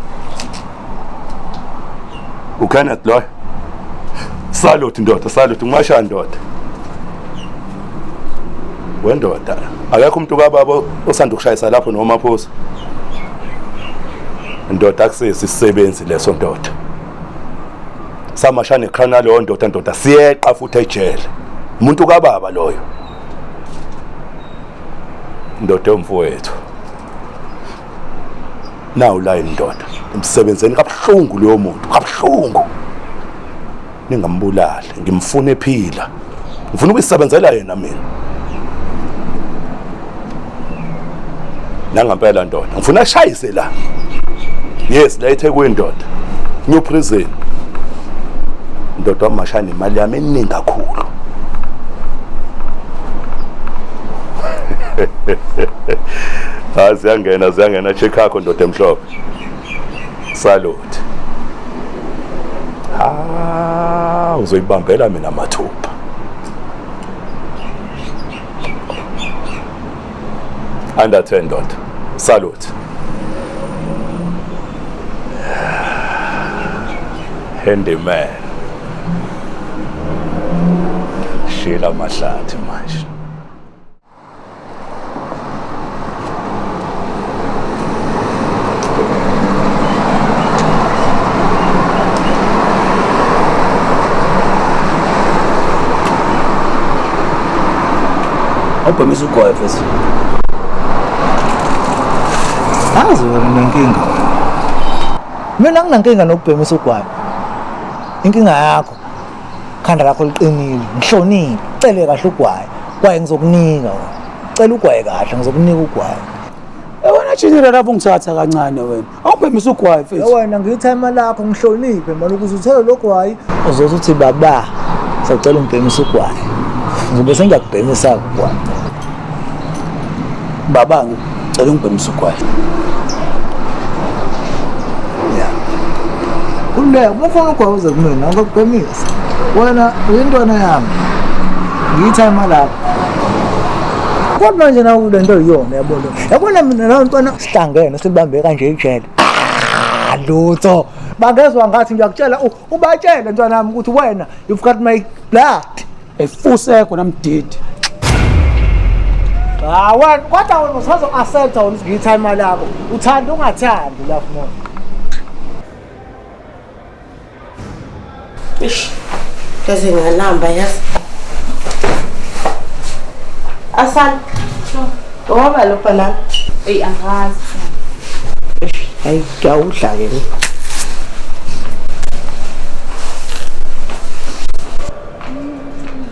Ukenneth lo. Salute ndoda, salute ngimashaya ndoda. Wendoda. Akekho umuntu kababa osanda ukushayisa lapho nomaphosa. Ndoda akusesisebenzi leso ndoda. Samashane ekhana lo ndoda siyeqa futhi ejele. Umuntu kababa loyo. Ndoda omfowethu. Nawu la indoda emsebenzeni kabuhlungu leyo muntu kabuhlungu ningambulali ngimfuna ephila ngifuna ukuyisebenzela yena mina nangempela ndoda ngifuna ashayise la yes la eThekwini ndoda new prison ndoda wamashana imali yami eningi kakhulu Ziyangena check yakho ndoda emhlophe. Salute. Uzoyibambela mina mathupha. Under 10 ndoda. Salute. Handyman. Shila mahlathi manje. awubhemisa ugwayi mfethu. Azi wena nenkinga. Mina nginankinga nokubhemisa ugwayi. Inkinga yakho. Khanda lakho liqinile, ngihloniphe, cele kahle ugwayi. Kwaye ngizokunika wena. Cela ugwayi kahle, ngizokunika ugwayi. Wena General lapho ngithatha kancane wena. Awubhemisa ugwayi mfethu. Wena ngitha imali yakho ngihloniphe manje ukuze uthele lo gwayi. Uzothi uthi baba, sacela ungibhemisa ugwayi. Ngizobe sengiyakubhemisa ugwayi. Baba ngicela ungibhemisa ugwayi. Kuleka umfana ugwayi uze kumina ngokubhemisa. Wena uyintwana yami. Ngitha imali yakho. Kodwa nje nawe le nto iyona yabona. Yabona mina la ntwana sihlangene silibambe kanje ijele. Lutho. Bangezwa ngathi ngiyakutshela ubatshele ntwana nami ukuthi wena you've got my blood. Efusekho namdidi. Wena kodwa wena usazo accept wena ngitha imali yakho. Uthanda ungathandi lapho mona. Ish. Kaze nganamba yas. Asal. Ngoba lo bana. Angazi. Hayi ngiyawudla ke.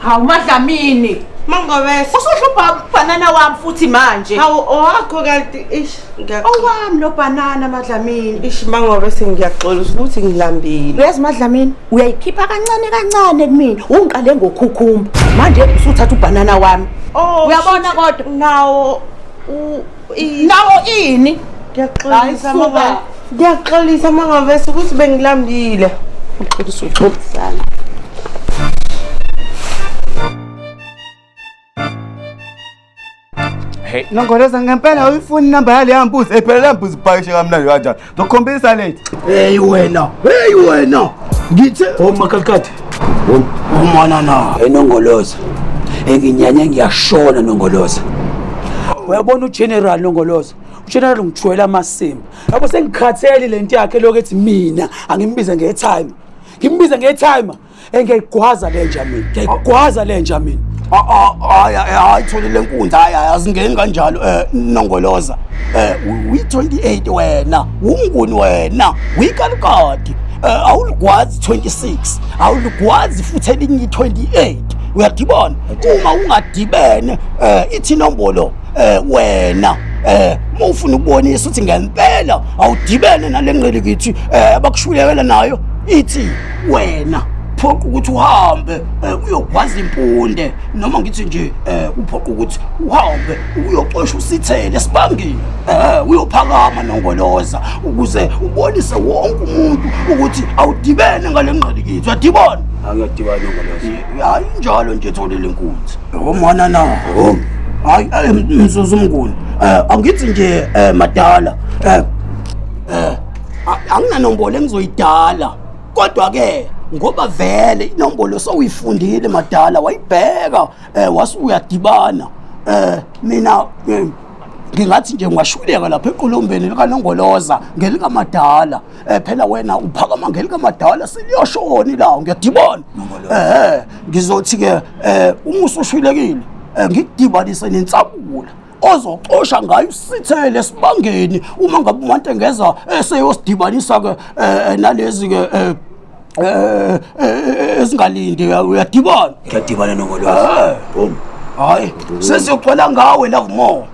Hawu Madlamini. Mangobese. Usuhlupha banana wami futhi manje. Hawu owakho kanti ish owami lo banana Madlamini. Ish mangobese ngiyaxola ukuthi ngilambile. Uyazi Madlamini uyayikhipha kancane kancane kumina. Ungiqale ngokhukhumba. Manje usuthatha ubanana wami. Uyabona kodwa nawo ini? Ngiyaxolisa mama. Ngiyaxolisa mangobese ukuthi bengilambile. Uqinisa uxoxisana. Hey, Nongoleza ngempela uyifuna inamba yale yambuzi ephelele mbuzi bhayishe kamnandi kanjani. Ngikhombisa late. Hey wena. Ngithe Makalikati. umona na Nongoloza. Enginyanya ngiyashona Nongoloza. Uyabona uGeneral Nongoloza. uGeneral ngijwayela amasimba. Yabo sengikhatheli lento yakhe lokuthi mina angimbize ngetime. Ngimbize ngetime engiyigwaza lenja mina. Ngiyigwaza lenja mina. Ayithole lenkundla ayazingeni kanjalo Nongoloza uyi28 wena unguni wena uyikalikadi awuligwazi 26 awuligwazi futhi elinye 28 uyadibona uma ungadibene ithi nombolo wena mawufuna ukubonisa ukuthi ngempela awudibene nale ngqilikithi abakushuyekela nayo ithi wena uphoqa ukuthi uhambe uyogwaza impunde noma ngithi nje uphoqa ukuthi uhambe uyoxosha usithele sibangile uyophakama Nongoloza ukuze ubonise wonke umuntu ukuthi awudibene ngale ngqilikithi uyadibona Angiyadibana Nongoloza hayi njalo nje etholele inkunzi omana na hayi mzuzu umnguni angithi nje madala anginanombolo engizoyidala kodwa ke ngoba vele inombolo sowuyifundile madala wayibheka wasuyadibana mina ngingathi nje ngwashuleka lapha eqolombeni likaNongoloza ngelika madala phela wena uphakama ngelika madala siliyoshoni la ngiyadibana ngizothi ke uma usushulekile ngikudibanise nensabula ozoxosha ngayo usithele sibangeni uma ngabe umuntu engeza eseyosidibanisa ke nalezi ke esingalindi uyadibana ngiyadibana Nongoloza hayi sesiyocela ngawe love more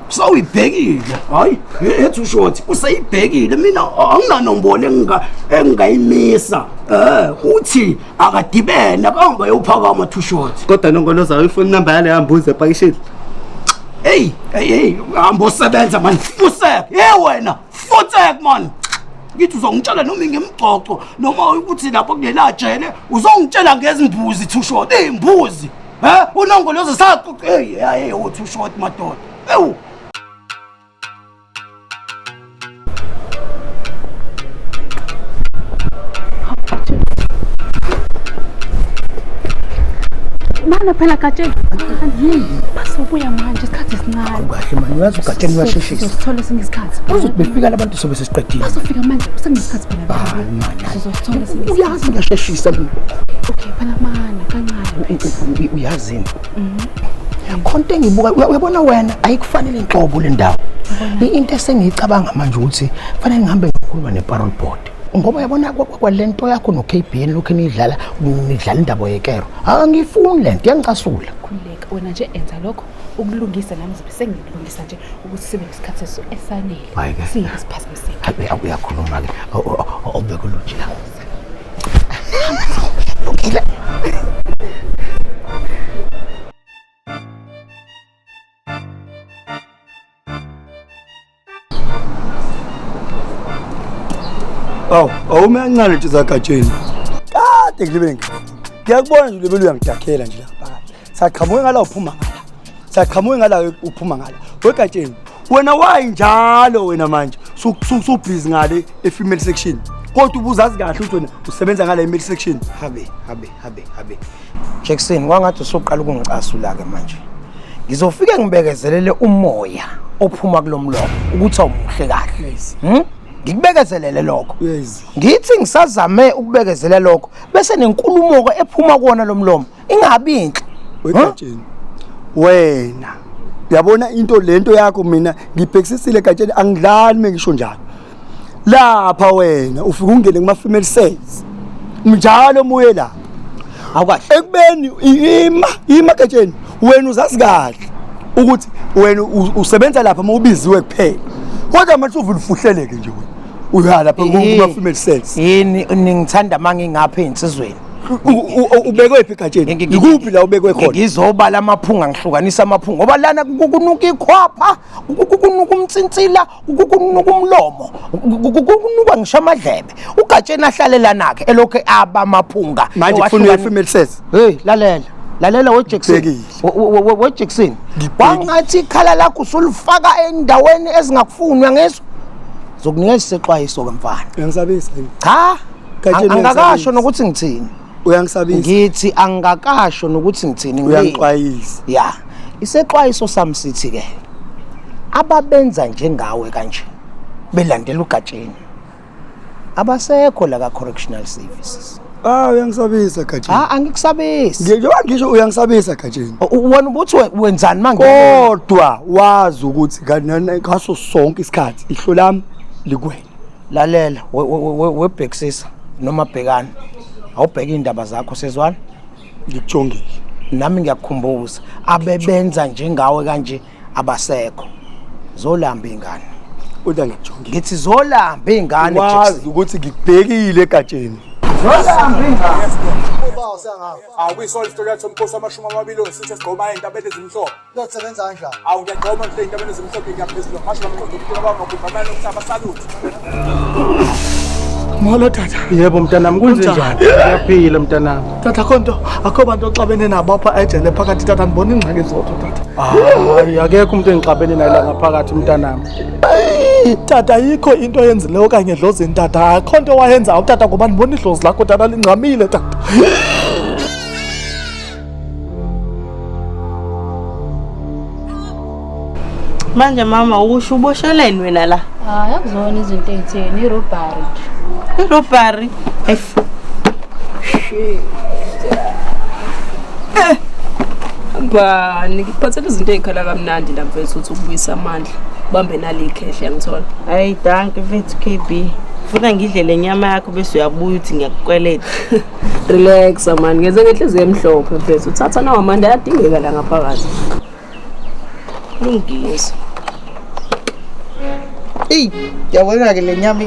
sawuyibhekile hayi ethu short usayibhekile mina anginanombolo engayimisa uthi akadibene akahamba yophakama too short Kodwa Nongoloza uyifuna inamba yale yambuzi epakishini. Hey hamba usebenza man fusek wena futek man ngithi uzongitshela noma ngimgcoco noma ukuthi lapho kulela jele uzongitshela ngezimbuzi too short imbuzi uNongoloza saqo too short madoda Mana phela Gatsheni. Basobuya manje isikhathi esincane. Kahle manje uyazi uGatsheni uyasheshisa. Sizothola singesikhathi. Uzothi befika labantu sobe sesiqedile. Bazofika manje kusengesikhathi phela. Sizothola singesikhathi. Uyazi ngiyasheshisa mina. Okay phela mana kancane. Uyazini. khonto engibuka uyabona wena ayikufanele inhlobo le ndawo into esengiyicabanga manje ukuthi fanele ngihambe ngikhuluma ne-parole board ngoba uyabona kwalento yakho no-KBN lokhu nidlala indaba yekero angifuni lento yangicasula khululeka wena nje enza lokho ukulungisa nami zobe sengilungisa nje ukuthi sibe nesikhathi esanele siphazamiseke uyakhuluma-ke obeka uluji la lungile awume kancane nje zagatsheni kade ngilibe ngiyakubona nje ulebele uyangidakhela nje lapha phakathi saqhamuke ngala uphuma ngala saqhamuke ngala uphuma ngala wegatsheni wena wayinjalo wena manje subhizi ngale e-female section kodwa ubuzazi kahle ukuthi wena usebenza ngala e-male section habe Jackson kwangathi usoqala ukungicasula-ke manje ngizofike ngibekezelele umoya ophuma kulomlomo ukuthi awumuhle kahle ngikubekezelele lokho ngithi ngisazame ukubekezela lokho bese nenkulumo ephuma kuona lomlomo ingabi inhle wegatsheni wena uyabona into lento yakho mina ngibhekisisile gatsheni angidlali mengisho njalo lapha wena ufika ungene kuma-female cells njalo moye la awukahle ekubeni ima gatsheni wena uzazi kahle ukuthi wena usebenza lapha uma ubiziwe kuphela kodwa manje uvula ufuhleleke nje wena uyala lapha kuma-female cells yini ningithanda uma ngingapha ey'nsizweni ubekwe phi gatsheni ikuphi la ubekwe khona ngizobala amaphunga ngihlukanisa amaphunga ngoba lana kunuka ikhwapha kunuka umtsintsila kunuka umlomo kunuka ngisho amadlebe ugatsheni ahlalelana-ke elokhu aba amaphunga manje kufuna female cells hey lalela wejackson wangathi ikhala lakho usulifaka endaweni ezingakufuni uyangizwa zokunikeza isexwayiso-ke mfana uyangisabisa cha angakasho nokuthi ngithini uyangisabisa ngithi angakasho nokuthi ngithini uyangixwayisa ya isexwayiso sami sithi-ke ababenza njengawe kanje belandela ugatsheni abasekho la ka-correctional services uyangisabisa gatsheni angikusabisi ngisho uyangisabisa gatsheni wena ubuthi wenzani manje kodwa wazi ukuthi ngaso sonke isikhathi ihlo lami likwena lalela webhekisisa noma bhekana awubheka indaba zakho sezwana ngikujongile nami ngiyakukhumbuza abebenza njengawe kanje abasekho zolamba ingane kodwa ngikujongile ngithi zolamba ingane wazi ukuthi ngikubhekile egatsheni zolamba ingane awuyisona isitori yathi umkhosi wamashumi amabili ongisithe sigqoma ey'ntabeni ezimhlophe Uzosebenza kanjani? Ngiyagqoma nje ey'ntabeni ezimhlophe ngiyaphezulu ngasho bamqondo ukuthi abamakhudlamane ukuthi abasaluthi Molo tata. Yebo mntanami kunze njani? Ngiyaphila mntanami. Tata konto akho bantu oxabene nabo apha ejele phakathi tata ngibona ingxaki zodwa tata. Hayi akekho umuntu engixabene naye la ngaphakathi mntanami. Tata yikho into oyenzileyo okanye dlozini tata akho nto wayenza utata ngoba ndibona idlozi lakho tata lingxamile tata. Manje mama usho ubosheleni wena la? Yakuzona izinto ezitheni irobbery. Irobbery? Bani ngiphathele izinto ezikhala kamnandi la mfethu uthi ukubuyisa amandla. Ubambe nali cash yangithola. Hayi danke mfethu KB. Funa ngidlele inyama yakho bese uyabuya uthi ngiyakukweleta. Relax man, ngeze ngenhliziyo emhlophe mfethu. Uthatha nawo amandla ayadingeka la ngaphakathi. Lungisa. Hey, yabona ke le nyama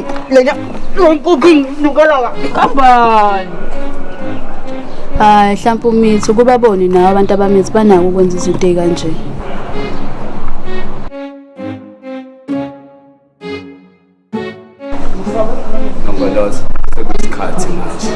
cooking nukala kabani. Hayi mhlawumbe umithi kubaboni nawo abantu abamithi banako ukwenza izinto ezikanje. Ngongoloza sekusikhathi manje.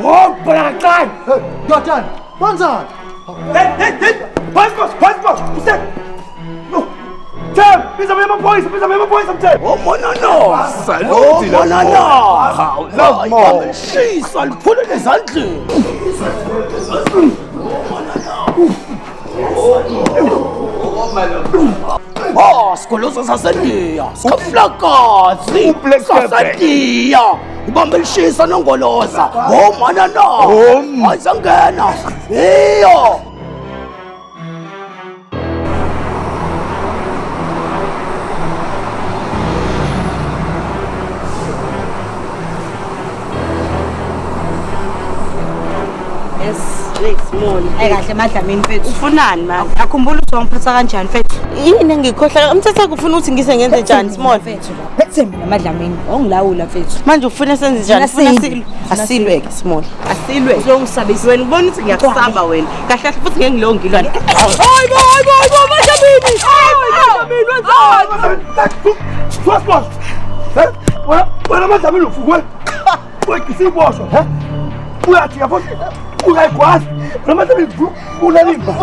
Oh, belakan! Jordan, Bonzan! Hey! Passport! What's that? No! Jump! Biza amaphoyisa mthembu. Oh manana, saluti manana. Love more. Shisa liphule ezandleni. Oh, sikolosa sasendiya, sikaflakazi, sasendiya. Ubambe lishisa nongoloza. Oh manana. Ayizangena. Iyo. Small. Kahle Madlamini mfethu. Ufunani manje? Akhumbula ukuthi wangiphatha kanjani mfethu? Yini engikhohla? Umthetho kufuna ukuthi ngise ngenze njani Small mfethu? Phethembi naMadlamini. Awungilawula mfethu. Manje ufuna senze njani? Ufuna asilwe. Asilweke Small. Asilwe. Uzongisabisa wena ubona ukuthi ngiyakusaba wena. Kahle kahle futhi ngeke ngilonge ngilwane. Hayi Madlamini. Madlamini wenzani? Wena Madlamini ufukwe. Wekisiboshwa, he? Uyathi yafo. Uyayikwazi. Wena Madlamini unalimba.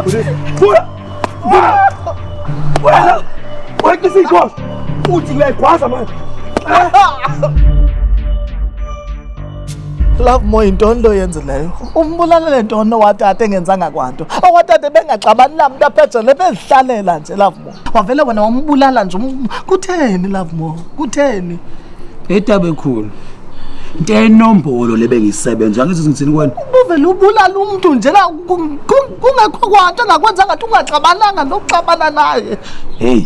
Wena wekisiboshwa. Uthi uyayikwazi manje. Love more intoni lo yenze leyo. Umbulala lentono watata engenzanga kwanto. Awatata bengaxabani nami laphethe lebezihlalela nje Love more. Wavele wena wambulala nje. Kutheni Love more? Kutheni? Etabe khulu. Into enombolo lebengisebenza angithi ngithini kwena? Uvela ubulala umuntu nje la kungekho kwanto engakwenza ngathi ungaxabananga nokuxabana naye. Hey,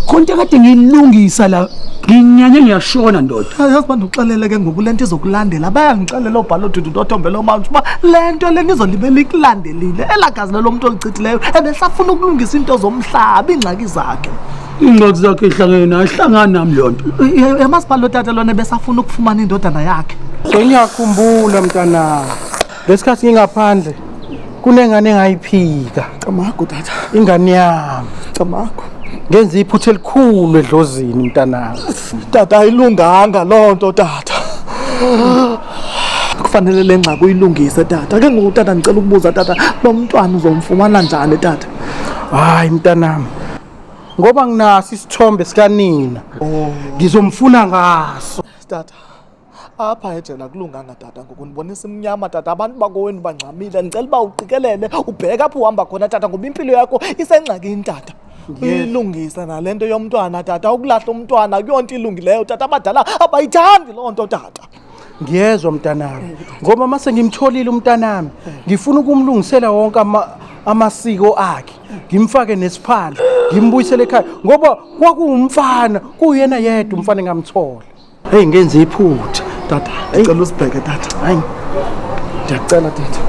konke kade ngilungisa la. Nginyanye ngiyashona ndoda. Yazi bantu uxelele ke ngoku lento izokulandela. Bayangixelela obhala ududu ntothombe lo manje uba lento le ngizolibela ikulandelile. Elagazi lo muntu olichithileyo ebesafuna ukulungisa into zomhlaba ingxaki zakhe. Ingxaki zakhe ihlangene ayihlangana nami lonto. Yamasipala lotata lona besafuna ukufumana indodana yakhe. Ngiyakhumbula mntana. Lesikhathi ngingaphandle kunengane engayiphika. Camakho tata. Ingane yami. Camakho. Ngenza iphuthe elikhulu edlozini mntana. Tata ayilunganga lonto tata. Kufanele lengxaki uyilungise tata. Ake ngoku tata ngicela ukubuza tata lo mntwana uzomfumana njani tata? Hayi mntanami. Ngoba nginaso isithombe sikanina. Ngizomfuna ngaso. Tata. Apha ejela kulunganga tata ngoku nibonisa imnyama tata abantu bakowenu bangxamile ngicela uba uqikelele ubheka apho uhamba khona tata ngoba impilo yakho isengxakini tata. Uyilungisa nalento yomntwana tata ukulahla umntwana kuyonto ilungileyo tata abadala abayithandi lonto tata. Ngiyezwa mntanami ngoba mase ngimtholile umntanami ngifuna ukumlungisela wonke amasiko akhe ngimfake nesiphala ngimbuyisele ekhaya ngoba kwakuwumfana kuyena yedwa umfana engamthola. Hey ngenza iphutha tata ngicela usibheke tata. Hayi ngiyacela tata.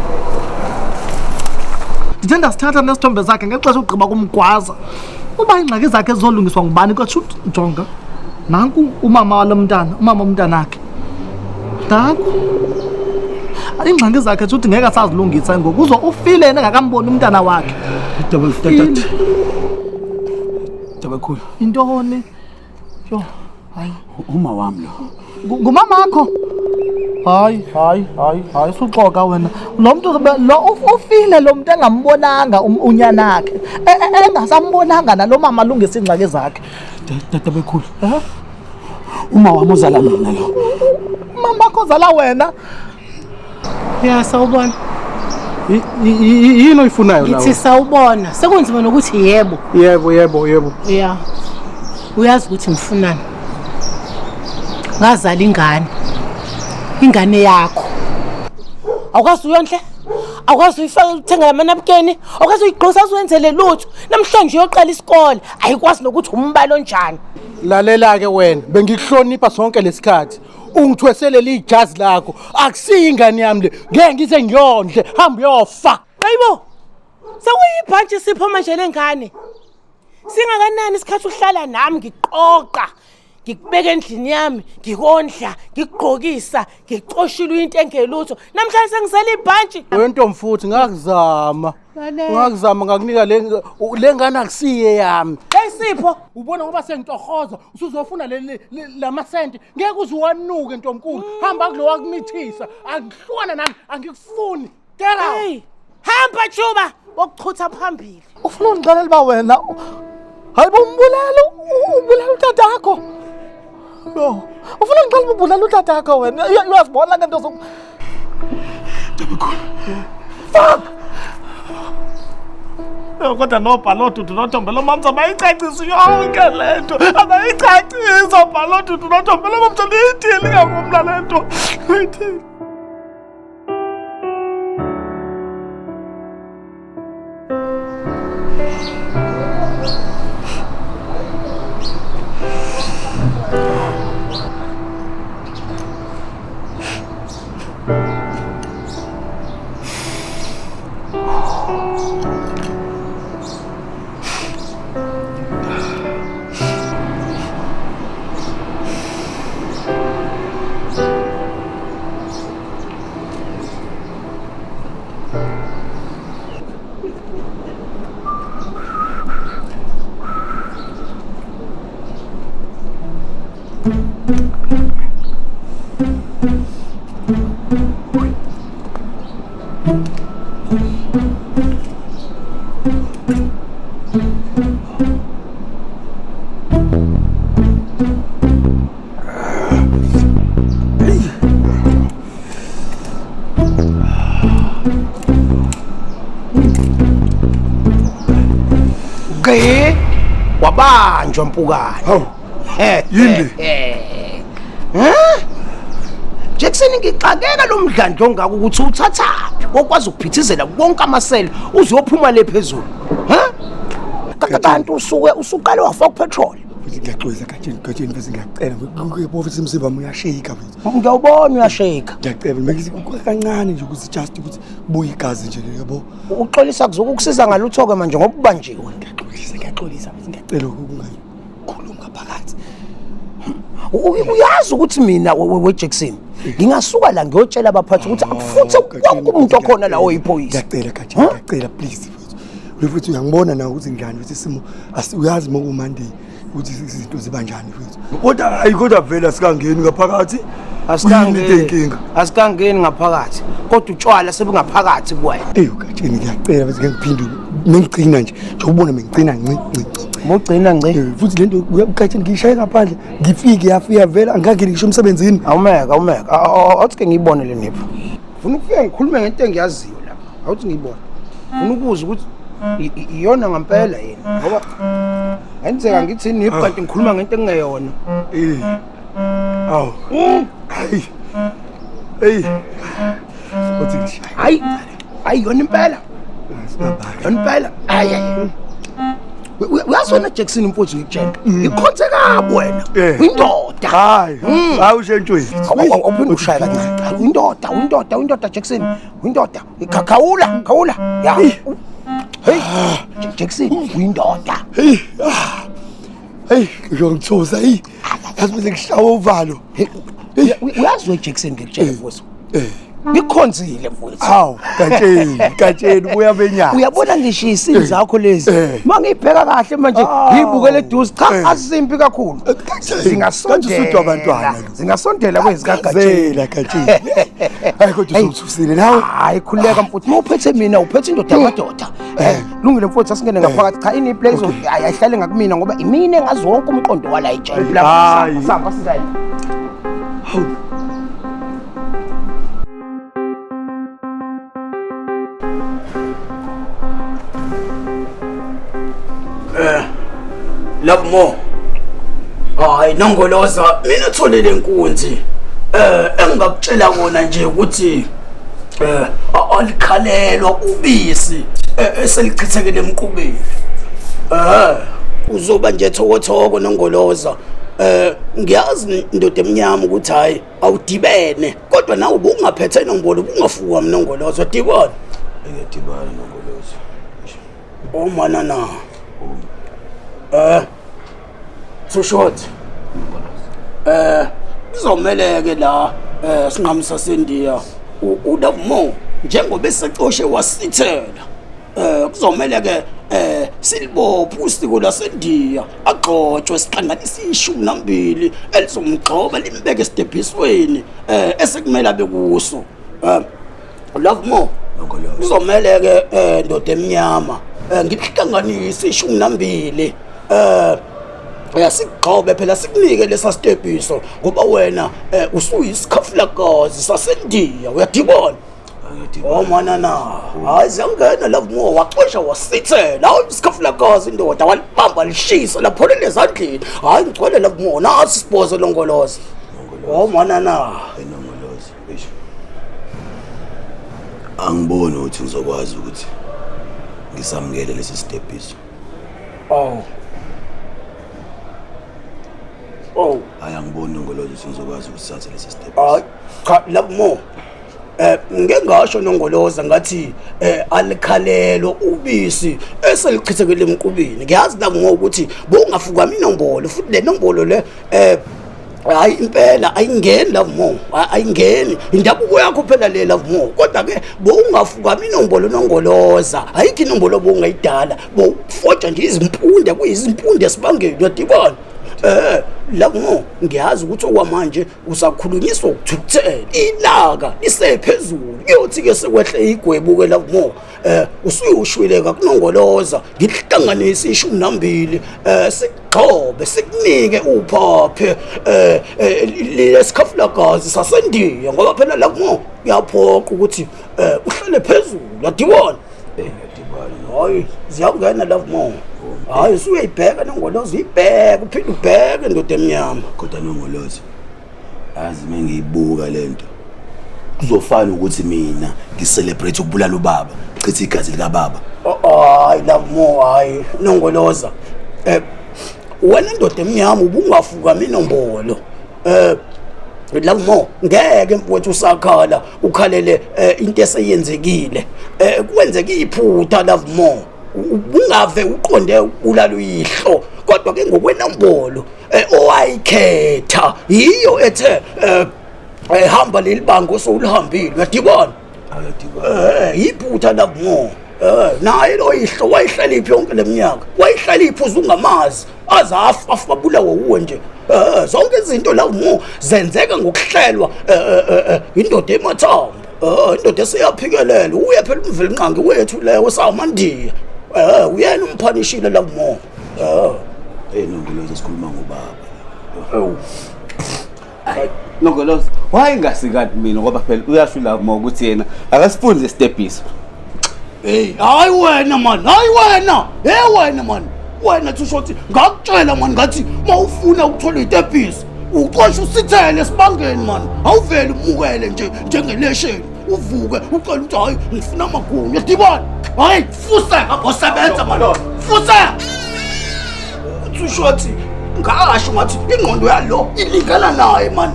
Ngithanda sithatha nesithombe sakhe ngexesha ugqiba kumgwaza. Uba ingxaki zakhe zizolungiswa ngubani kwathi jonga. Nanku umama walomntana, umama womntanakhe. Nanku. Ingxaki zakhe uthi ngeke asazilungisa ngoku uzo ufile yena engakamboni umntana wakhe. Tata. Tabakhulu. Intoni? Yo, hayi uma wami lo. Ngumama wakho. Hayi suxoka wena. Lo muntu lo ufile lo muntu engambonanga unyanakhe. Engasambonanga nalo mama lungisa ingxaki zakhe. Tata bekhulu. Uma wami uzala mina lo. Mama wakho uzala wena. Ya sawubona. Yini oyifunayo la? Ngithi sawubona. Sekunzima nokuthi yebo. Yebo. Yeah. Uyazi ukuthi ngifunani. Ngazala ingane yakho. Awukwazi uyonhle? Awukwazi uyifaka ukuthenga amanapukeni? Awukwazi uyigqosa uzwenzele lutho? Namhlanje uyoqala isikole. Ayikwazi nokuthi umbalo njani. Lalela ke wena, bengikuhlonipha sonke lesikhathi. Ungithweselele ijazi lakho. Akusiyi ingane yami le. Ngeke ngize ngiyondle, hamba uyofa. Hayibo. Sekuyibhantshi sipho manje lengane. Singakanani isikhathi uhlala nami ngiqoqa. Ngikubeka endlini yami, ngikondla, ngigqokisa, ngicoshile into engelutho. Namhlanje sengisela ibhantshi. Wento mfuthi ngakuzama. Ngakuzama ngakunika lengane akusiye yami. Hey Sipho, ubona ngoba sengitohoza, usuzofuna lamasenti. Ngeke uzuwanuke ntomkhulu. Hamba kulo wakumithisa. Angihlwana nami, angikufuni. Hey, hamba Juba, wokuchutha phambili. Ufuna ungixelela ba wena Hayibo umbulala utatakho. Yo, ufuna ngiqala umbulala utatakho wena. Uyazibona ke into zo. Fuck. Kodwa no Baloto uNotombela mama abayicacisa yonke lento. Abayicacisa Baloto uNotombela mama lithini ngomla lento. Lithini? Wabanjwa mpukane. Yini? Jackson ngixakeka lo mdlandlo ongaka ukuthi uthathaphi okwazi ukuphithizela wonke amasela uzophuma le phezulu. Kanti usuqale wafa petrol. Ngiyaxolisa katsheni bese ngiyacela ngokubofisa umzimba wami uyashika mfethu. Ngiyawubona uyashika. Ngiyacela mekisi kancane nje ukuthi just ukuthi buye igazi nje yabo. Uxolisa kuzokusiza ngaluthoke manje ngoba ubanjiwe. Ngiyaxolisa bese ngiyacela ukungakhuluma phakathi. Uyazi ukuthi mina weJackson ngingasuka la ngiyotshela abaphathi ukuthi akufuthe wonke umuntu okhona la oyiphoyisa. Ngiyacela katsheni ngiyacela please mfethu. Futhi uyangibona na ukuthi ngani ukuthi isimo uyazi mokuMonday ukuthi izinto ziba njani mfethu. Kodwa ayikho vela sikangeni ngaphakathi. Asikangeni ngaphakathi kodwa utshwala sebungaphakathi kuwena. Katsheni ngiyacela bese ngiphinde ngicina nje ukubona mengicina nci. Mogcina ngci. Futhi lento ukatsheni ngishaya ngaphandle ngifike yafika vela angeke ngisho emsebenzini. Awumeka awuthi ke ngiyibone le nipho. Ufuna ukufika ngikhulume ngento engiyaziyo lapha. Awuthi ngiyibone. Ufuna ukuza ukuthi iyona ngempela yena ngoba ayenzeka ngithi nipho kanti ngikhuluma ngento engeyona. Aw. Hayi yona impela. Impela. Uyasona Jackson mfowethu ngikutshela. Ikhonze kabi wena. Uyindoda. Hayi ushentsweni. Awuphinde ushaya kancane. Uyindoda Jackson. Uyindoda. Khawula. Ya. Hey Jackson uyindoda. Hey ngiyongithoza yazi bese ngishawa uvalo. Uyazi Jackson ngikutshela mfowethu. Ngikhonzile mfowethu. Hawu katsheni uyabenyana. Uyabona ngisho isini zakho lezi. Mangibheka kahle manje ngibukele eduze cha asimpi kakhulu. Zingasondela abantwana. Zingasondela kwezikagathela katsheni. Hayi kodwa usuthusile nawe. Hayi khuleka mfowethu. Mawuphethe mina uphethe indoda kadoda. Lungile mfowethu asingene ngaphakathi cha ini place ayihlale ngakumina ngoba imini engazi wonke umqondo wala ejele lapha. Samba sizayini. Hawu. Love more. Hayi nongoloza mina thole lenkunzi. Engakutshela kona nje ukuthi alikhalelwa ubisi eselichithekele emqubeni. Uzoba nje thokothoko nongoloza. Ngiyazi indoda emnyama ukuthi hayi awudibene kodwa nawe ubungaphethe nombolo ubungafuka mnongoloza dibona. Ngiyadibana nongoloza. Oh manana. Too short. Kuzomeleke la sinqamisa sendiya uLove More njengoba esecoshe wasithela. Kuzomeleke silibopha usiko lasendiya agxotshwe siqanganisa ishumi nambili elizomgxoba limbeke esidebhisweni esekumele abe kuso. Love More kuzomeleke ndoda emnyama ngihlanganise ishumi nambili Yasigqobe phela sikunike lesa stepiso ngoba wena usuyisikhafukazi sasendiya uyadibona. Oh manana, hayi ziyangena love more waxosha wasithela hayi isikhafulakazi indoda walibamba lishisa lapholele ezandleni hayi ngicwele love more nasi siboze longoloza. Oh manana enongoloza angiboni ukuthi ngizokwazi ukuthi ngisamukele lesi stepiso. Hayi angiboni ngoloza ukuthi ngizokwazi ukusatha lesi stepiso. Hayi cha love more ngeke ngasho nongoloza ngathi alikhalelo ubisi eselichithekele emqubini. Ngiyazi la ngokuthi bongafukwa inombolo futhi le nombolo le hayi impela ayingeni love more ayingeni indabuko yakho phela le love more kodwa ke bongafukwa inombolo nongoloza ayikho inombolo bongayidala bofoja nje izimpunde kuyizimpunde sibangeni uyadibana. Labo ngiyazi ukuthi okwamanje usakhulunyiswa ukuthukuthela ilaka lisephezulu kuyothi ke sekwehle igwebuke labo usuyushwileka kunongoloza ngihlanganisa ishumi nambili sigxobe sikunike uphaphe lesikhafulakazi sasendiya ngoba phela labo uyaphoqa ukuthi uhlale phezulu yadibona. Hayi ziyangena labo hayi usuyibheka nongoloza ibheka uphinde ubheke ndoda emnyama kodwa nongoloza azi mengiyibuka lento kuzofana ukuthi mina ngicelebrate ukubulala ubaba chitha igazi lika baba. Hayi lavo hayi nongoloza wena ndoda emnyama ubungafuka minombolo lavo ngeke mfowethu usakhala ukhalele into eseyenzekile kwenzeka iphutha lavo ungave uqonde ulalo yihlo kodwa ke ngokwenombolo owayikhetha yiyo ethe hamba lelibango osowulihambile uyadibona. Iphutha lavo naye lo yihlo wayihlaliphi yonke leminyaka wayihlaliphi uzungamazi azafa bulawa uwe nje. Zonke izinto lavo zenzeka ngokuhlelwa indoda emathambo indoda eseyaphikelele uye phela umvelinqangi wethu leyo samandiya uyena umphanishile lavo nongoloza sikhuluma ngobaba. Nongoloza wayengasikati mina ngoba phela uyashula ukuthi yena akasifundi stepiso. Hayi wena man wena man wena tushothi ngakutshela man ngathi mawufuna ukuthola itepiso uqosha usithele sibangeni man awuvele umukele nje njengelesheni uvuke uqala ukuthi hayi ngifuna amagunya yadibana hayi fuseka osebenza man fuseka tushothi ngasho ngathi ingqondo yalo ilingana naye man.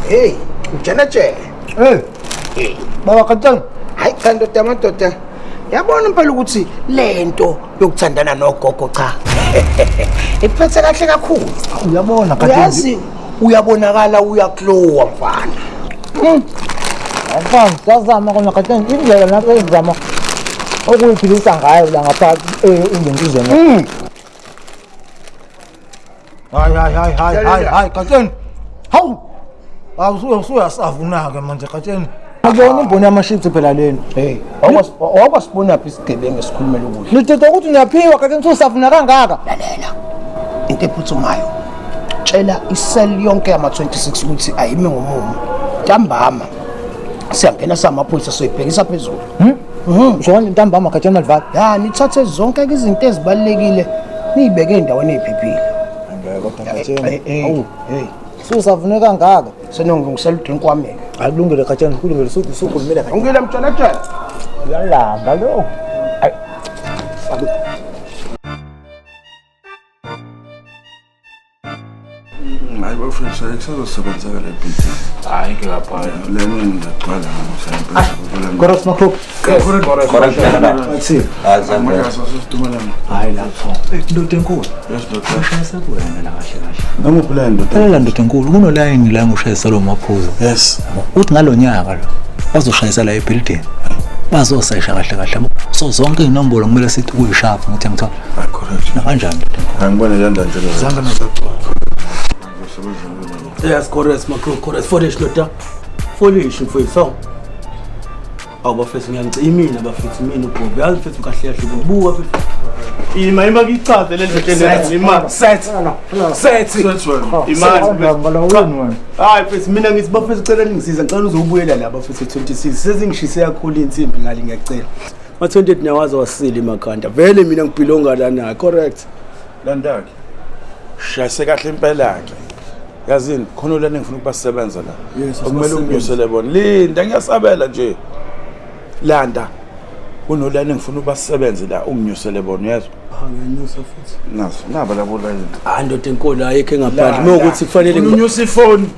Hey, ujeneje. Baba Katang, hayi cha ndoda madoda. Yabona impela ukuthi lento yokuthandana nogogo cha. Iphethe kahle kakhulu. Uyabona Katang. Yazi uyabonakala uyaklowa mfana. Mfana, sazama kona Katang indlela lapho ezama okuyiphilisa ngayo la ngapha ingentuzeni. Hayi Katang. Hawu. Awusuyasavuna ke manje Katang. Akuyona imboni yamashipsi phela leni. Awasibona phi isigebengu esikhulumela ukudla. Ngithethe ukuthi uyaphiwa Katang usafuna kangaka. Lalela. Into ephuthumayo. Tshela isel yonke yama 26 ukuthi ayime ngomumo. Ntambama. Siyangena samapholisa soyibhekisa phezulu. Njalo ntambama Katang Malvat. Ya nithathe zonke izinto ezibalekile nizibeke endaweni eziphephile. Kodwa Katang. Susavune kangaka senongilungisela udrink wami. Akulungile Katang kulungile sukhulumela kahle. Ungile mtshana uyalamba lo. Hayi bafresh ayisazosebenza kale building. Hayi ke lapha lena ngiyaqala ngomshayela. Koros makhluk. Correct. Hayi lapho. Ndoda enkulu. Yes doctor. Ushayisa kuwena la kahle kahle. Noma plan ndoda. Phela ndoda enkulu kuno line la ngoshayisa lo maphuzo. Yes. Uthi ngalonyaka lo bazoshayisa la ebuilding. Bazosayisha kahle kahle. So zonke inombolo kumele sithi kuyisharp ngithi ngithola. Correct. Na kanjani ndoda enkulu? Angibone yanda nje lo. Zanga nazo. Sebenza Yes, correct, my crew, correct. Foolish, not foolish, mfethu. Awubafethu ngiyangicimina bafethu mina uGobi. Yazi mfethu kahle kahle ubuka mfethu. Ima ngichaze lento tena imali. Set imali. Hayi mfethu mina ngithi bafethu cela ningisiza ngicela uzobuyela la bafethu 26. Sezingishise kakhulu insimbi ngali ngiyacela. Ma 28 nyawaza wasile emakhanda. Vele mina ngibhilonga lana, correct. Landaki. Shayise kahle impela yakhe. Yazini khona lana ngifuna ukubasebenza la. Yes, akumele unginyusele bona. Linda ngiyasabela nje. Landa. Kunolana ngifuna ukubasebenza la unginyusele bona uyezwa? Nginyusa futhi. Naso naba labo la. Hayi ndoda enkolo ayikho engaphandle. Mokuthi kufanele unyusa ifoni.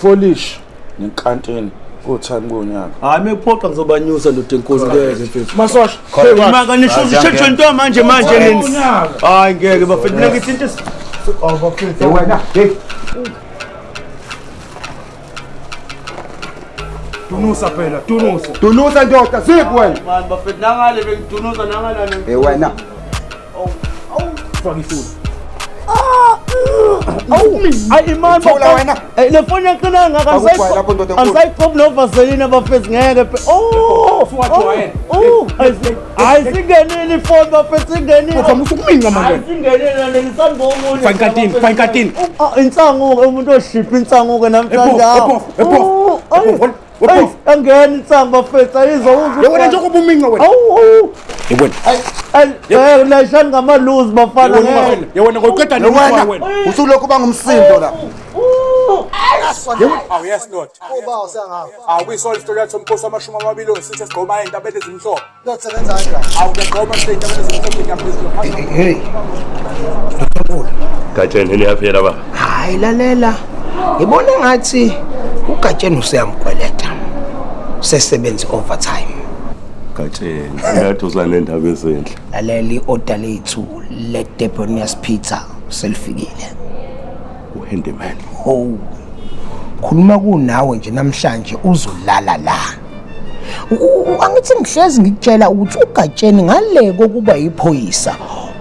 Foolish nenkantini. Uthani bonyaka. Hayi mephoqa ngizobanyusa ndoda enkolo ngeke mfethu. Masosha. Maka nishuza sheshe into manje nini. Hayi ngeke bafethu mina ngithi into bafethu. Wena, hey. Tunusa phela, tunusa. Tunusa ndoda, ziphi wena? Man bafethu nangale bengidunuza nangala nini. Wena. Faka ifoni. Hayi imali Thula wena. Le phone yakho ngaka angisayiqobi novaseline bafethu ngeke hayi singenile ifoni bafethu singenile ufuna ukuminga manje singenile lana ngisambongo Fankatini insangu umuntu oshipha insangu namhlanje angena insangu bafethu ayizowuza yewena nje kubuminga wena yewena la shani ngamaluzi bafana yewena ngoqeda wena usulokhu bangumsindo la Oh yes not. Uba usangawo. Awuyisol story yathi umkhosi wamashumi amabili osithi sigoma endabeni ezimhlophe. Lokusebenza kanjani? Awuyagoma endabeni ezimhlophe ngiyaphezulu. Hey. Gatsheni liyaphela ba. Hayi lalela. Ngibona ngathi uGatsheni useyamkweleta. Sesebenza overtime. Gatsheni uyathosa nendaba ezinhle. Lalela iorder lethu le Debonius Pizza selifikile. Handyman. Oh. Khuluma kunawe nje namhlanje uzolala la. Angithi ngihlezi ngikutshela ukuthi uGatsheni ngale kokuba yiphoyisa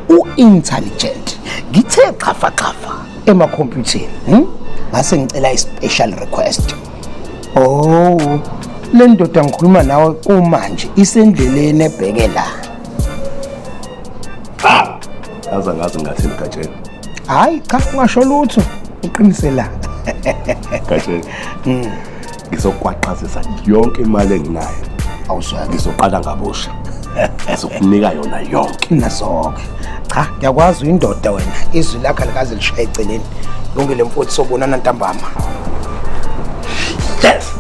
uintelligent. Ngithe xafa emakhompyutheni, ngase ngicela ispecial request. Oh, le ndoda ngikhuluma nawe kumanje isendleleni ebheke la. Ngazi ngathi Gatsheni. Hayi cha ungasho lutho. Uqinise la. Gatsheni. Ngizokwaqazisa yonke imali enginayo. Awuswa ngizoqala ngabosha. Ngizokunika yona yonke. Nasonke. Cha, ngiyakwazi indoda wena. Izwi lakhe likaze lishaye eceleni. Lonke lemfoti sobonana ntambama. Yes.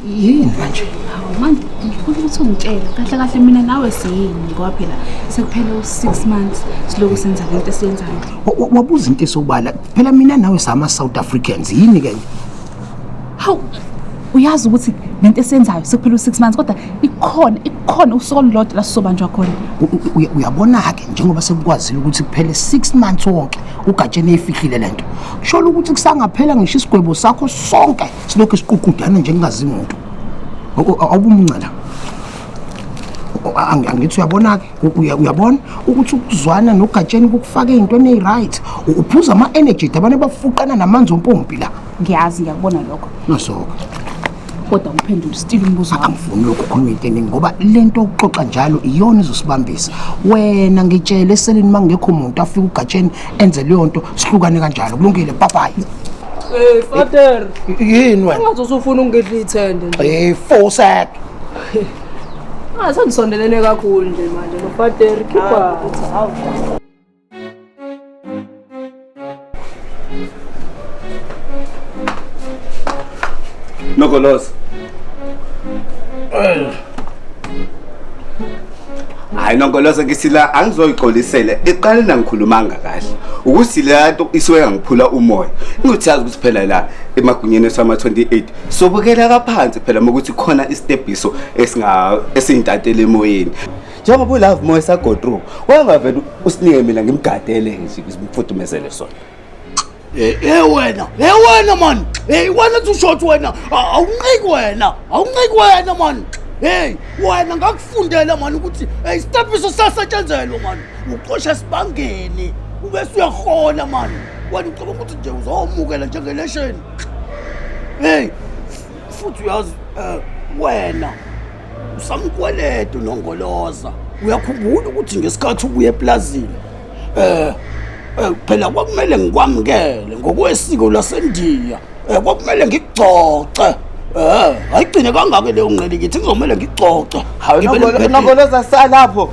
Yini manje? Manje ngifuna ukuthi ungitshele kahle kahle mina nawe siyini ngoba phela sekuphela u6 months siloku senza lento esiyenzayo. Wabuza into esobala. Phela mina nawe sama South Africans yini ke? Haw uyazi ukuthi lento esiyenzayo sekuphela u6 months kodwa ikhona usuku lodwa la sizobanjwa khona. Uyabona ke njengoba sekukwazile ukuthi kuphele 6 months wonke uGatsheni efihlile lento. Kusho ukuthi kusangaphela ngisho isigwebo sakho sonke silokho siququdana njengazi umuntu. Awubumncala. Angithi uyabona ke uyabona ukuthi ukuzwana noGatsheni kukufaka izintweni eziright uphuza ama energy abane bafuqana namanzi ompompi la. Ngiyazi ngiyakubona lokho. Nasoka. Kodwa ngiphendula still umbuzo wami. Angifuni lokho khuluma into ngoba lento ukuxoxa njalo iyona izosibambisa. Wena ngitshele eseleni mangekho umuntu afika uGatsheni enze leyo nto sihlukane kanjalo kulungile bye. Father. Yini wena? Ungathi usufuna ungidla ithende nje. Forsak. Sengisondelene kakhulu nje manje no Father khipha. Nokolosa. Hayi nokolosa ngisila angizoyiqolisela eqaleni ngikhulumanga kahle ukuthi le nto isuke ngiphula umoya ngithazi ukuthi phela la emagunyeni sama 28 sobukela kaphansi phela ukuthi khona istepiso esiyintatele emoyeni njengoba love moya sa go through wangavela usinike mina ngimgadele nje ngimfudumezele sona. wena man. Wena tu short wena. Awunqiki wena man. hey wena ngakufundela mani ukuthi isitepiso sasetshenzelwa mani uqosha sibangeni ubese uyahola mani wena ucaba ukuthi nje uzomukela njengelation hey futhi uyazi wena usamkweledo nongoloza uyakhumbula ukuthi ngesikhathi ubuye eplazini phela kwakumele ngikwamukele ngokwesiko laseNdiya kwakumele ngigcoce ayigcine kangaka leyo ngqele ngithi ngizomela ngigcoce nongoloza salapho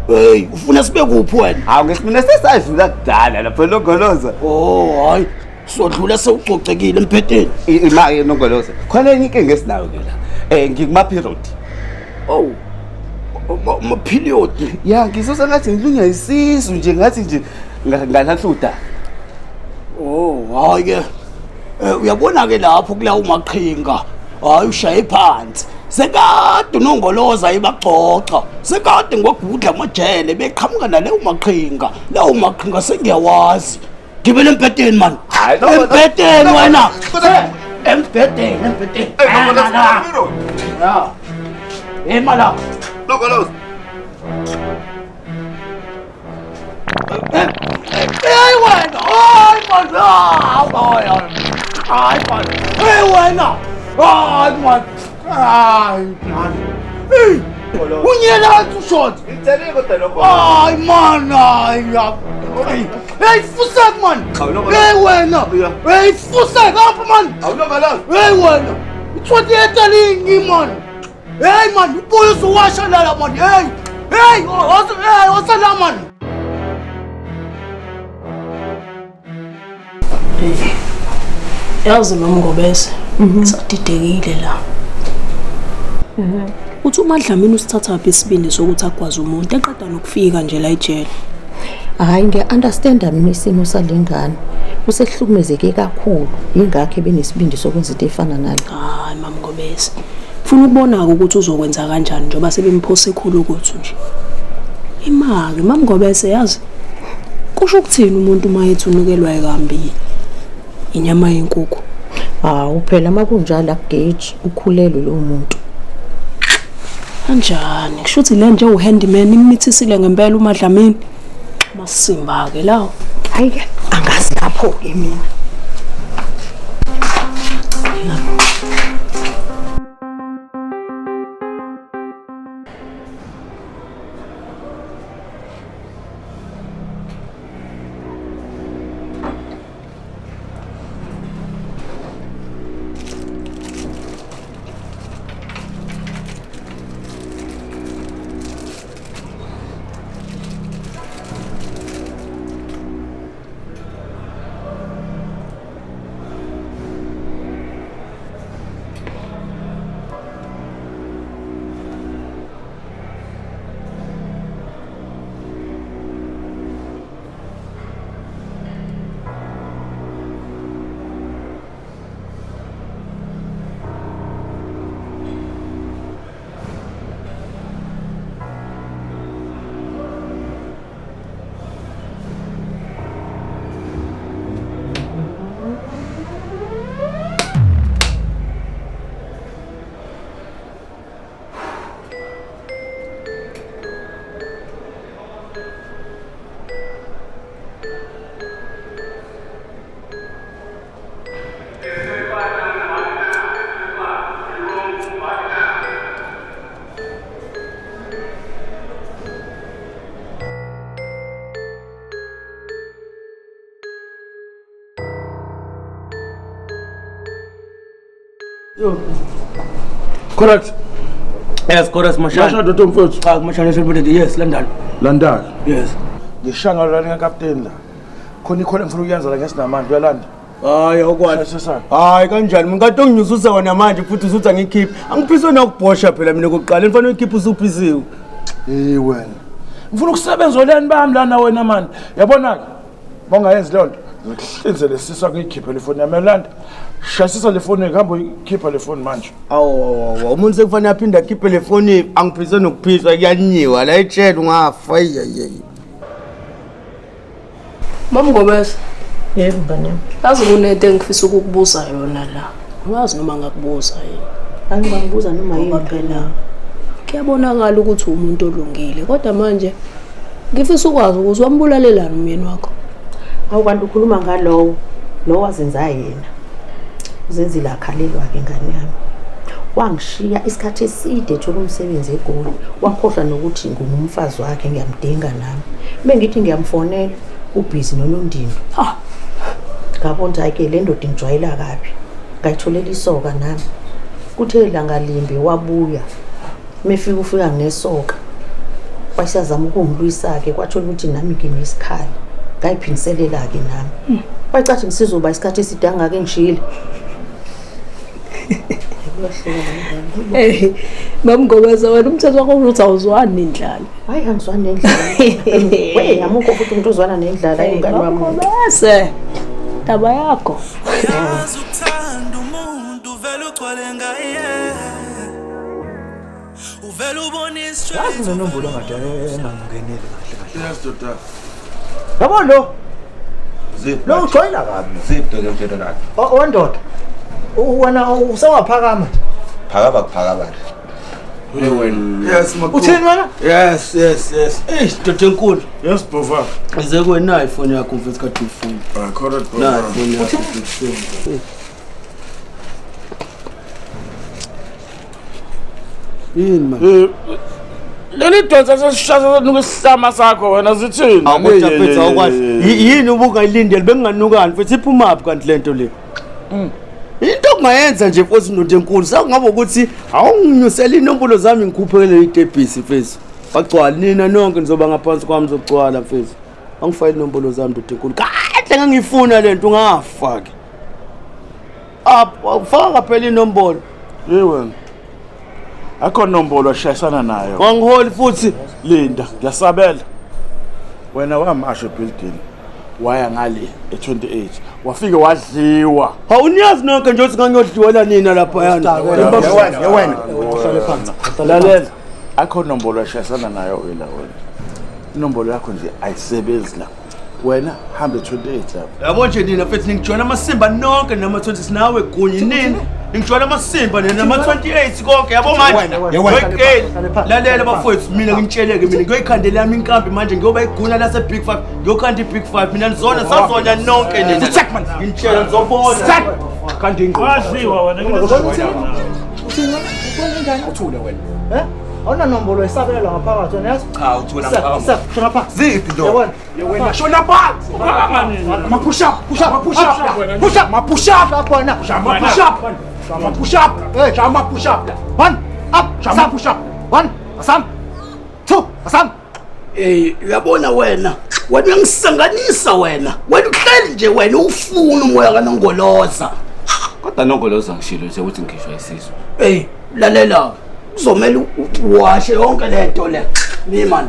hey ufuna sibe kuphi wena hawu ngesimina sesadlula kudala lapho nongoloza oh hayi sodlula sewucocekile emphetheni imake nongoloza khona enye inkinga esinayo ke la ngikuma period oh ma period ya ngisusa ngathi ngilunywa isisu nje ngathi nje nganahluda oh hayi ke uyabona ke lapho kula umaqhinga hayi ushaye phansi sekade nongoloza ibagcoxa sekade ngwagudla amajele beqhamuka naleyo maqhinga lawo maqhinga sengiyawazi gibele empetheni man empetheni wena empetheni ya emala nongoloza hey wena ay man ay man hey wena ay man ay man hey unyela shot ngitele kodwa lokho ay man ay hey fusak man hey wena hey fusak up man awunongoloza hey wena itshothi etalingi man hey man uboyo uzowasha la man hey osala man yazi noma ngobese sadidekile la uthi uMadlamini usithatha phi isibindi sokuthi akwazi umuntu eqeda nokufika nje la ejele hayi ngiya-understanda mina isimo salengane usehlukumezeke kakhulu yingakho benesibindi sokwenza into efana nalo hayi mama ngobese ufuna ukubona-ke ukuthi uzokwenza kanjani njengoba sebemphose ekhulu ukuthi nje imake mama ngobese yazi kusho ukuthini umuntu uma ethi unukelwa ekambi inyama yenkukhu hawu phela makunjalo akugeji ukhulelwe lo muntu kanjani kusho ukuthi le nje uhandyman imithisile ngempela uMadlamini masimba-ke lawo hayi angazi lapho-ke mina Correct. Yes, correct, Mashana. Mashana Dr. Mfuthu. Cha, Mashana celebrated. Yes, London. London. Yes. Ngishanga la ngakapteni la. Khona ikhona ngifuna ukuyenza la ngesinamanje uyalanda. Hayi awukwazi. Hayi kanjani? Ngikade unginyususa wena manje futhi usuthi angikhiphe. Angiphiswe nokubhosha phela mina kokuqala. Mfana uyikhiphe usuphisiwe. Hey wena. Ngifuna ukusebenza oleni bami lana wena manje. Yabona ke. Bongayenzi le nto. Ngihlinze lesisa ngiyikhiphe le phone yami London. Shasisa le phone ngihamba uyikhipha le phone manje. Awu umuntu sekufanele aphinde akhiphe le phone angiphiswe nokuphiswa kuyanyiwa la etshela ungafa yeyi. Mama Ngobese. Yebo ngane. Yazi kunento engifisa ukukubuza yona la. Ungazi noma ngakubuza yini. Angibangibuza noma yini phela. kuyabonakala ukuthi umuntu olungile kodwa manje ngifisa ukwazi ukuthi wambulalelani umyeni wakho. Awukanti ukhuluma ngalowo lo wazenza yena. Uzenzile akhalelwa-ke ngane yami. Wangishiya isikhathi eside ethola umsebenzi eGoli. Wakhohlwa nokuthi ngumfazi wakhe ngiyamdinga nami. Bengithi ngiyamfonela ubhizi noNondini. Ngabona-ke le ndoda ingijwayela kabi. Ngayitholela isoka nami. Kuthe ilanga limbi wabuya. Ufika ngesoka. Wasiyazama ukungilwisa-ke kwathola ukuthi nami nginesikhali. Ngayiphindiselela-ke nami. Bacathi ngisizoba isikhathi eside angake ngishile. Mamgobeza wena umthetho wakho ukuthi awuzwani nendlala. Hayi angizwani nendlala. Wena ngamukho futhi umuntu ozwana nendlala ingane wami. Bese taba yakho. Uyazi ukuthanda umuntu vele ugcwale ngaye. Uvela ubona istress. Yazi nenombolo ngadala engangeneli kahle. Yes doctor. Yabo lo. Zip. Lo ujoyina kabi. Zip doctor ngitshela kahle. Wendoda. Wena usawaphakama. Phakaba kuphakaba. Ule wena. Yes makhulu. Uthini wena? Yes. Eh, Dr. Nkulu. Yes bova. Ize kwena iPhone yakho mfethu ka phone. Correct bova. Na iPhone yakho. Yini man? Leli donsa sesishasa nukusihlama sakho wena zithini? Awukuthi mfethu awukwazi. Yini ubungayilindele benginganukani mfethu iphuma aphi kanti lento le? Into ongayenza nje mfowethu Dr. Nkulu sakungabe ukuthi awunginyusela inombolo zami ngikhuphele idebhisi mfethu. Bagcwala nina nonke nizoba ngaphansi kwami zokugcwala mfethu. Angifayile inombolo zami Dr. Nkulu. Kahle ngangifuna lento ungafa ke. Ufaka phela inombolo. Hey wena. Akho nombolo ashayisana nayo. Wangiholi futhi Linda, ngiyasabela. Wena wamasho building. Waya ngale e28. Wafike wadliwa. Awuniyazi nonke nje ukuthi ngangiyodliwela nina lapha yana. Yewena. Uhlale phansi. Lalela. Akho nombolo ashayisana nayo wena. Inombolo yakho nje ayisebenzi la. Wena hamba e28 lapha. Yabo nje nina mfethu ningijona amasimba nonke nama 20 sinawe gunyi nini? Ngijwala amasimba nama 28 konke yabo manje. Lalela bafowethu mina ngitsheleke mina ngiyoyikhandela yami inkambi manje ngiyoba iguna lase Big 5 ngiyokhanda iBig 5 mina nizona sazonya nonke nina. Ngitshela ngizobona. Kanti ngiqadliwa wena Uthini? Ukhona njani? Uthule wena. Awuna nombolo esabela ngaphakathi wena yazi? Cha uthula ngaphakathi. Shona phansi. Ziphi ndo? Yewena shona phansi. Ma push up. Push up. Ma push up lapho wena. Ma push up. Shama push up. Shama push up. 1 up. Shama push up. 1 asam. 2 asam. Uyabona wena uyangisanganisa wena uhleli nje wena ufuna umoya kaNongoloza kodwa Nongoloza ngishilo nje ukuthi ngishwa isizwe. Lalela uzomela uwashe yonke lento le man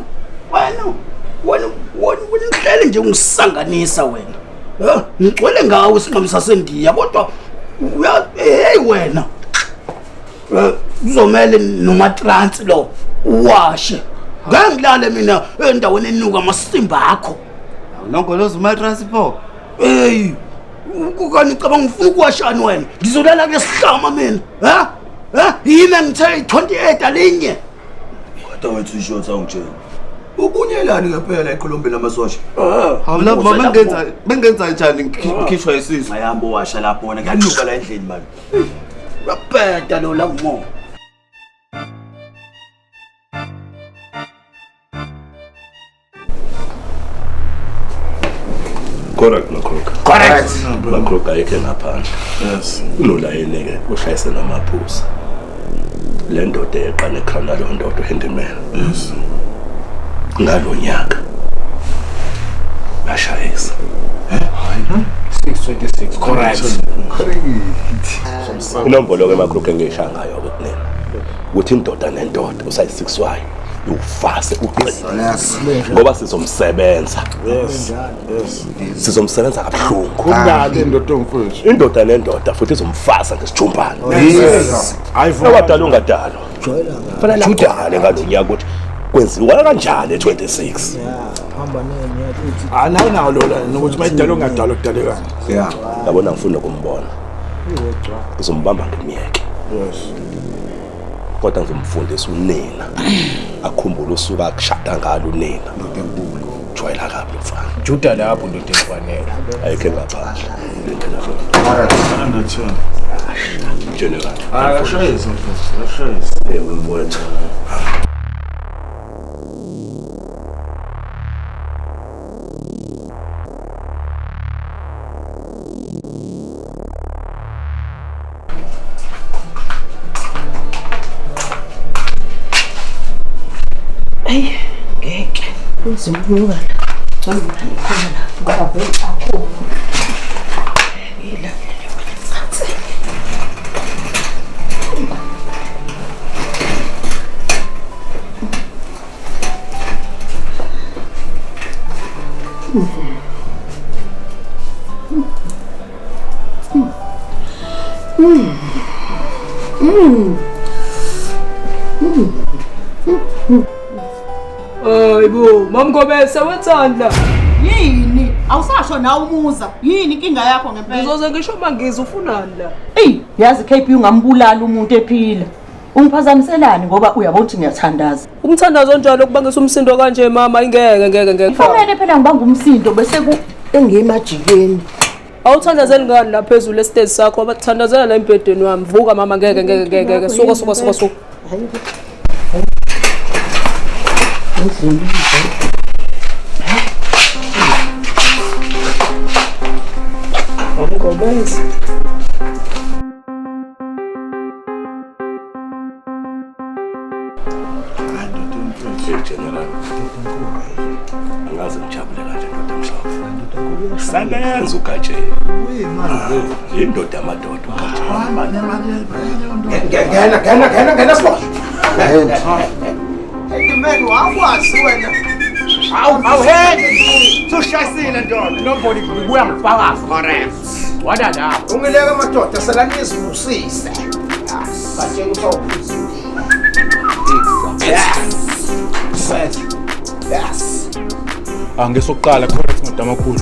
wena uhleli nje ungisanganisa wena ngicwele ngawe sinqomo sasendiya kodwa wena uzomela nomatrans lo uwashe ngangilale mina endaweni enuka amasimba akho Nongoloza umatransport ukani cabanga ngifuna ukuwashana wena ngizolala ngesihlama mina yimi ngithe 28 alinye kodwa wethu ishoti awungitshela ubunyelani ngempela eColombia namasosha awulapho mama bengenza njani ngikhishwa isizwe ayamba washa lapho wona kuyanuka la endlini manje rapeta lo lavumo Correct Makroka. Correct. Makroka yeke ngaphandle. Yes. Unolayeleke ushayise namaphusa. Le ndoda eqale ekhana lo ndoda uHandyman. Yes. Ngalonyaka. Bashayisa. 626. Correct. Inombolo ke Makroka ngishaya ngayo ke kunene. Uthi indoda nendoda usayi6y. Ufase uqina ngoba sizomsebenza sizomsebenza kabuhlungu kunjani indoda mfowethu indoda nendoda futhi izomfasa ngesijumbana ayifuna ungadalo fanele udale ngalonyaka ukuthi kwenziwa kanjani e26 hamba nene anayi nawo lola ukuthi mayidalo ungadalo kudalekani yabona ngifuna ukumbona uzombamba ngemiyeke kodwa ngizomfundisa unina akhumbule usuka kushada ngalo unina ndoda enkulu jwayela kabi mfana juda lapho ndoda enkwanela ayikho ngaphandle general akashayisa umfowethu Ay, ngeke. Uzimbuka la. Ngicela khona la. Ngoba vele akho. Ila ngiyathatha. Hayibo, mamgobese wethanda. Yini? Awusasho nawe umuza. Yini inkinga yakho ngempela? Ngizoze ngisho mangiza ufunani la. Ey, yazi KP ungambulala umuntu ephila. Ungiphazamiselani ngoba uyabona ukuthi ngiyathandaza. Umthandazo onjalo kubangisa umsindo kanje mama ngeke. Kufanele phela ngibanga umsindo bese ku engimajikeni. Awuthandazeli ngani la phezulu estage sakho abathandazela la embedeni wami. Vuka mama ngeke. Suka. Hayi. Mamgobese. general angazi ngijabule kanje ndoda emhlophe salenza ugatsheni indoda amadoda Ngena sibo. Man wakwazi wena awuheke sushayisile ndoda nobody kubuya ngifakazi correct wada la ungileka amadoda selanizivusise batshela ukuthi yes angesokuqala correct ndoda amakhulu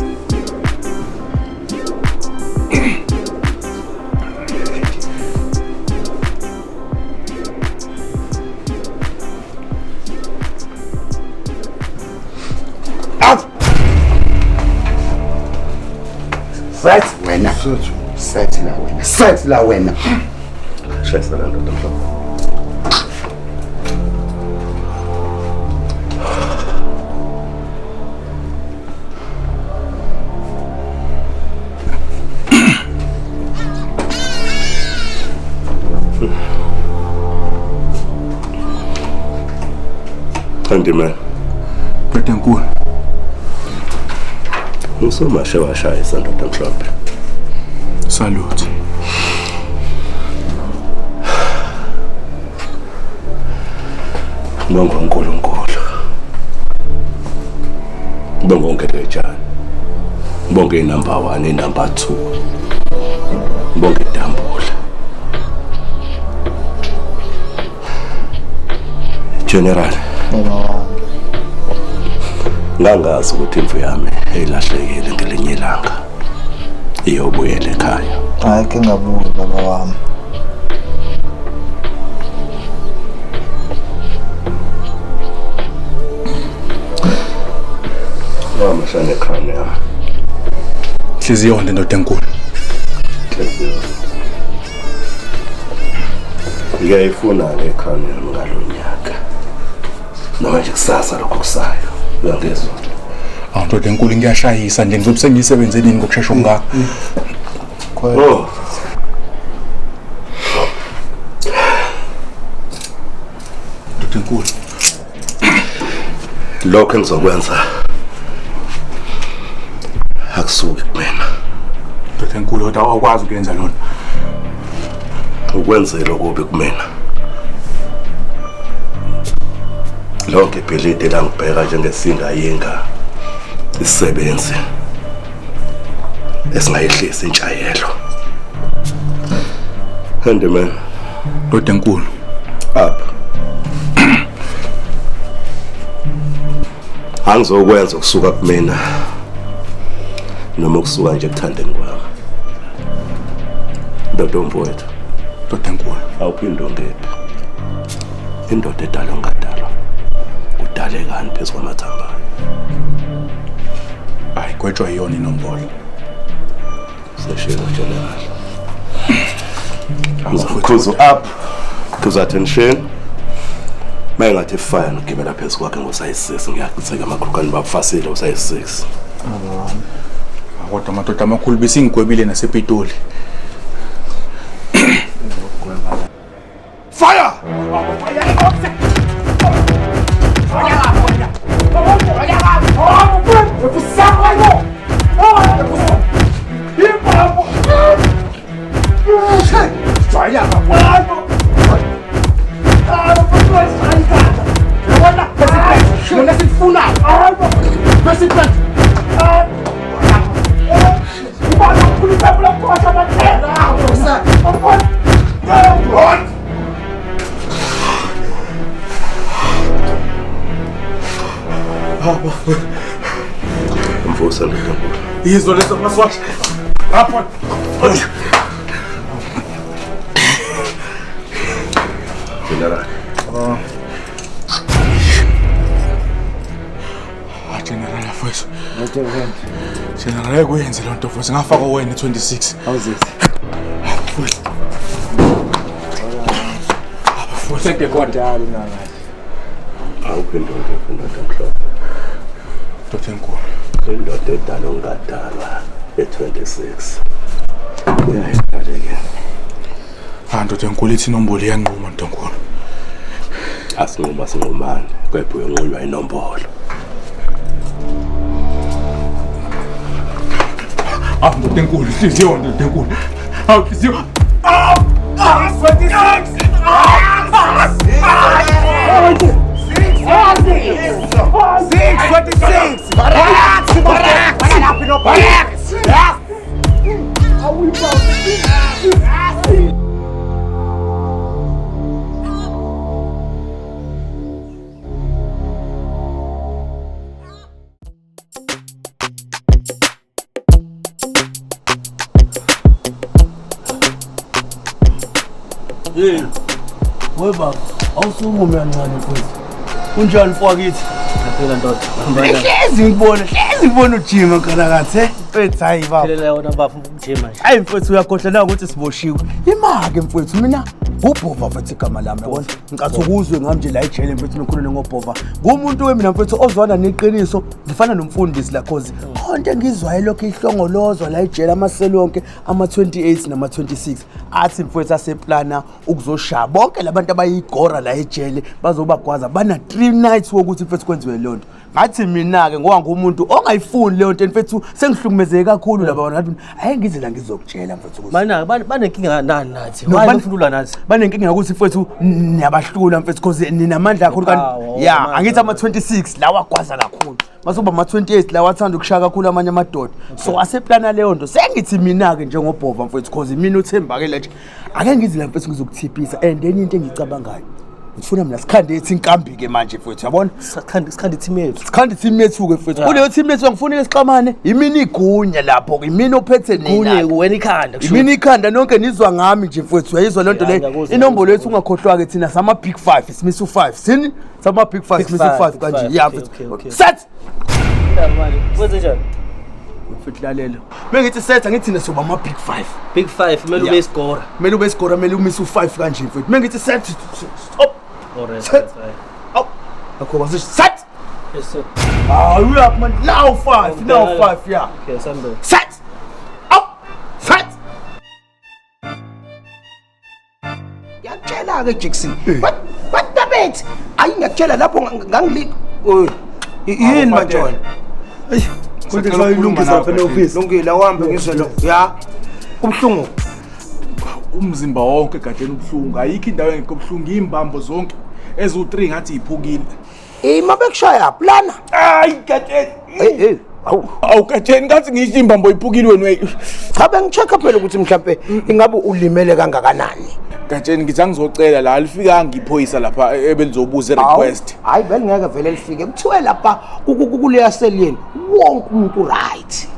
Set la wena. Shayisa la ndoda mhlophe. Handyman. Ndoda enkulu. Usomashe washayisa ndoda mhlophe. Salute. Ngibonga uNkulunkulu. Ngibonga uNkedejana. Ngibonga inumber 1, inumber 2. Ngibonga iDambula. General. Ngangazi ukuthi imfu yami eyilahlekile ngelinye ilanga. Iyobuyela ekhaya. Hayi ke ngabuza baba wami. Mama shane ekhaya. Hliziyo nje ndoda enkulu. Ngiyayifuna ekhaya ngalonyaka. Noma nje kusasa lokho kusayo. Uyangezwa? Ndoda enkulu ngiyashayisa nje ngizobe sengiyisebenzelini ngokusheshsha ongaka. Oh. Ndoda enkulu. Lokho engizokwenza akusuke kumina. Ndoda enkulu kodwa awukwazi ukwenza lona. Ukwenzela okubi kumina. Lonke ibhilidi langibheka njengesingayinga isisebenzi esingayihlisa intshayelo. Handyman. Ndoda enkulu. Up. Angizokwenza ukusuka kumina noma ukusuka nje ekuthandeni kwami. Ndoda omfowethu. Ndoda enkulu. Awuphinde ungephi. indoda edala ongadalwa udalekani phezu kwamathamba. Hayi kwetshwa yiyona inombolo. Seshela general. Mkhuzo up to attention. Mengathi fire ngigibela phezu kwakhe ngosayisisi ngiyacitheka amakrukani bafasile usayisisi. Kodwa amadoda amakhulu besingigwebile nasePitoli. Fire! Mvusa ngikhona. Yizwa leso maswathi. Rapha. General. General afethu. General ekwenze lo nto futhi ngafaka wena 26. How's it? Futhi kodali nanga. Awuphendule mhlaba. Dr. Nkulu. Indoda edala ongadalwa e26. Dr. Nkulu ithi inombolo iyanquma Dr. Nkulu. Asinqumane kepha uyonqulwa inombolo. Dr. Nkulu hliziyo Dr. Nkulu. Hliziyo. 26. Hey, baba, awusungumi yancane mfowethu. Unjani mfowethu? Phela ndoda. Hlezi ngibona ujima nkalakathi, mfethu hayi baba. Phela yona baba ujima nje. Hayi mfethu uyakhohlwa na ukuthi siboshiwe. Imake mfethu mina ubhova mfethu igama lami yabona. Ngicathi ukuzwe ngami nje la ejele mfethu nokhulune ngobhova. Ngumuntu wemina mfethu ozwana neqiniso, ngifana nomfundisi la cause konke engizwayo lokho ihlongolozwa la ejele amaselo onke ama28 nama26 athi mfethu aseplana ukuzoshaya bonke labantu abayigora la ejele bazobagwaza bana 3 nights wokuthi mfethu kwenziwe lonto. Ngathi mina ke ngoba ngumuntu ongayifuni leyo nto mfethu sengihlukumezeke kakhulu laba bantu ayi ngize la ngizokutshela mfethu ukuthi mana banenkinga nani nathi why bafundula nathi banenkinga ukuthi mfethu niyabahlula mfethu because ninamandla kakhulu kanti ya angithi ama26 lawa agwaza kakhulu masoba ama28 lawa athanda ukushaya kakhulu amanye amadoda so aseplana leyo nto sengithi mina ke njengobhova mfethu because mina uthembakele nje ake ngize la mfethu ngizokuthiphisa and then into engicabangayo ngifuna mina sikhande ethi inkambi ke manje mfethu yabona sikhande team yethu ke mfethu kuleyo team yethu ngifuna isixamane imini igunya lapho ke imini ophethe nina kunye wena ikhanda imini ikhanda nonke nizwa ngami nje mfethu uyayizwa lonto le inombolo yethu ungakhohlwa ke thina sama big 5 isimisu 5 sini sama big 5 isimisu 5 kanje ya mfethu set manje wenze njani mfethu lalela mengithi set angithi thina soba ama big 5 kumele ube score kumele umise u5 kanje mfethu mengithi set stop alright oh akho basi set yes sir we up man now 5 yeah okay sambe set up set yakutshela ke Jackson but tabet ayingakutshela lapho ngangili yini manje konke sayilungisa lapha e-office lungile awambe ngizwe lo ya kubhlungu umzimba wonke gadeni ubhlungu ayikho indawo engekho ubhlungu imbambo zonke ezu3 ngathi iphukile mabekushaya plana hayi gadeni awukatsheni ngathi ngisho imbambo iphukile wena cha bengichecka phela ukuthi mhlambe ingabe ulimele kangakanani Gatsheni ngithi angizocela la alifika ngiphoyisa lapha ebelizobuza request hayi belingeke vele lifike kuthiwe lapha kuleya seleni wonke umuntu right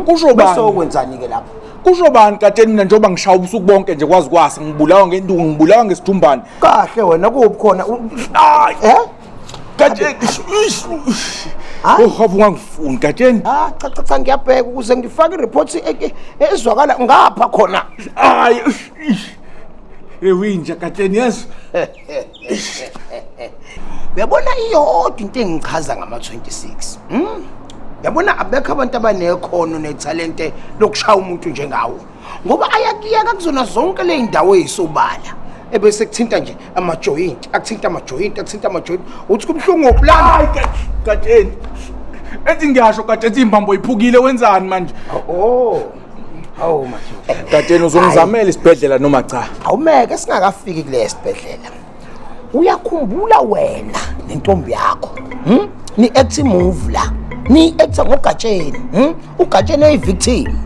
kusho bani bese okwenzani ke lapha kusho bani katsheni mina njengoba ngishaya ubusuku bonke nje kwazi kwasa ngibulawa ngenduku ngibulawa ngesithumbane kahle wena kuphi khona hayi katsheni hawu ungangifuni katsheni cha ngiyabheka ukuze ngifake ireport ezwakala ngapha khona hayi ewinja katsheni yeso uyabona iyodwa into engichaza ngama-26 yabona abekho abantu abanekhono netalente lokushaya umuntu njengawo ngoba ayakiyeka kuzona zonke le ndawo ezisobala ebese kuthinta nje ama-joint akuthinta ama-joint uthi kubuhlungu ngokulanda katsheni ethi ngiyasho katsheni imbambo iphukile wenzani manje hawu manje katsheni uzongizamela isibhedlela noma cha awumeke singakafiki kule sibhedlela uyakhumbula wena nentombi yakho ni-acting move la ni-actor ngogatsheni ugatsheni oyi-victim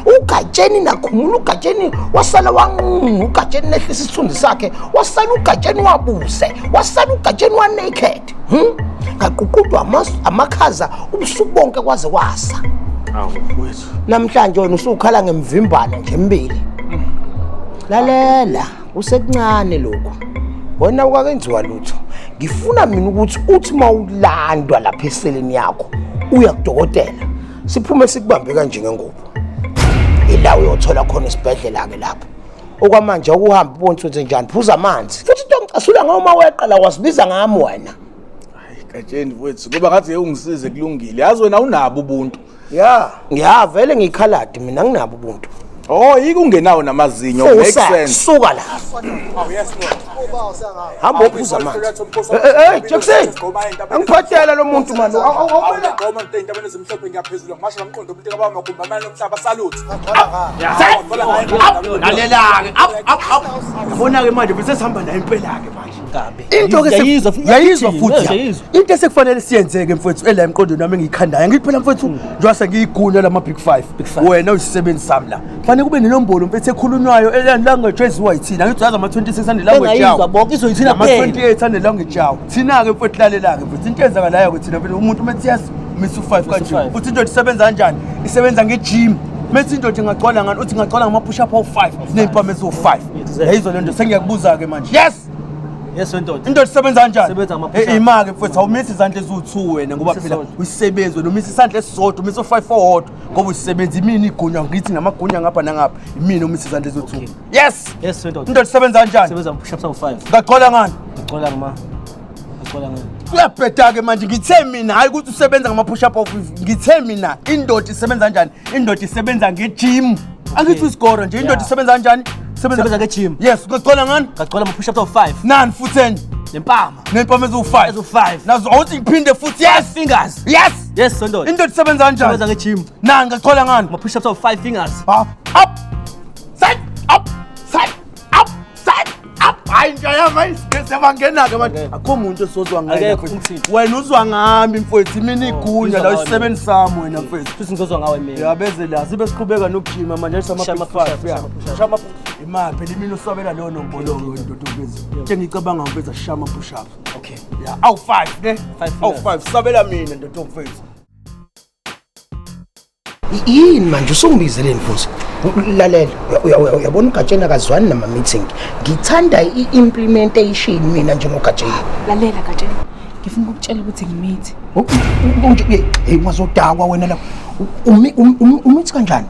ugatsheni nakhumula ugatsheni wasala wanqunqa ugatsheni nehlisa isithunzi sakhe wasala ugatsheni wabuse wasala ugatsheni wa-naked ngaququdwa amakhaza ubusuku bonke kwaze kwasa namhlanje wena usukhala ngemvimbano nje mbili lalela usekuncane lokhu wena ukakenziwa lutho ngifuna mina ukuthi uthi mawulandwa lapha eseleni yakho uya kudokotela siphume sikubambe kanje ngengubo ila uyothola khona isibhedlela ke lapho okwamanje ukuhamba ubone ukuthi njani phuza amanzi futhi into ngicasula ngawo maweqala wasibiza ngami wena katsheni mfowethu kuba ngathi ungisize kulungile yazi wena unabo ubuntu ya vele ngikhaladi mina nginabo ubuntu yiko ungenawo namazinyo make sense suka la hamba ophuza amanzi Jackson angiphathela lo muntu manje awugoma into entabeni ezimhlophe ngiyaphezulu ngimasho ngamqondo umuntu ekaba makumba manje nomhlaba salute lalela-ke yabona-ke manje bese sihamba nayo impela ke manje into yayizwa futhi into esekufanele siyenzeke mfowethu ela emqondweni wami engiyikhandayo ngithi phela mfowethu njengoba sengiyigunya lama-big 5 wena uyisisebenzi sami la fanele kube nenombolo mfethu ekhulunywayo language eziwa yithina ngithi yazi ama-2600 language yawo ama-2800 language yawo thina-ke mfethu lalela-ke mfethu into eyenzakalayo-ke thina phela umuntu umethi yes misa u-5 kanje uthi into isebenza kanjani isebenza ngejim methi into ngingagcwala ngani uthi ngagcwala ngama-push-up awu-5 ney'mpama eziwu-5 yayizwa le nto sengiyakubuza-ke manje yes wendoda into isebenza kanjani ima-ke mfethu awumisi izandla eziwu-2 wena ngoba phela uyisebenzi wena umisa isandla esisodwa umisa u-5 owodwa ngoba uyisebenzi imini igunya ngithi ngamagunya ngapha nangapha imini umisa izandla eziwu-2 yes wendoda into isebenza kanjani isebenza ngama-push-ups awu-5 ngagcwala ngani ngagcwala ngani uyabheda-ke manje ngithe mina hayi ukuthi usebenza ngama-push-up awu-5 ngithe mina indoda isebenza kanjani indoda isebenza ngejim angithi usigora nje indoda isebenza kanjani sebenza ngejim yes ngagcwala ngani ngagcwala ama-push-ups awu-5 nani futhi enye nempama eziwu-5 nazo awuthi ngiphinde futhi yes fingers yes sondoda indoda isebenza kanjani sebenza ngejim nani ngagcwala ngani ama-push-ups awu-5 fingers up side up hayi njayama siyabangena-ke manje akho muntu esozwa ngayo wena uzwa ngami mfowethu imini igunya la isisebenzi sami wena mfowethu futhi ngizozwa ngawe mina yabeze la sibe siqhubeka nokujima manje sama-5 imaphi phela imini usabela leyo nombolo-ke wendoda mfethu nje ngicabanga mfethu shaya ama-push-up okay awu-5 ne awu-5 sabela mina ndoda mfethu yini manje usungibizeleni futhi lalela uyabona ugatsheni akazwani nama-meeting ngithanda i-implementation mina njengogatsheni lalela gatsheni ngifuna ukutshela ukuthi ngimithi ungazodakwa wena la umithi kanjani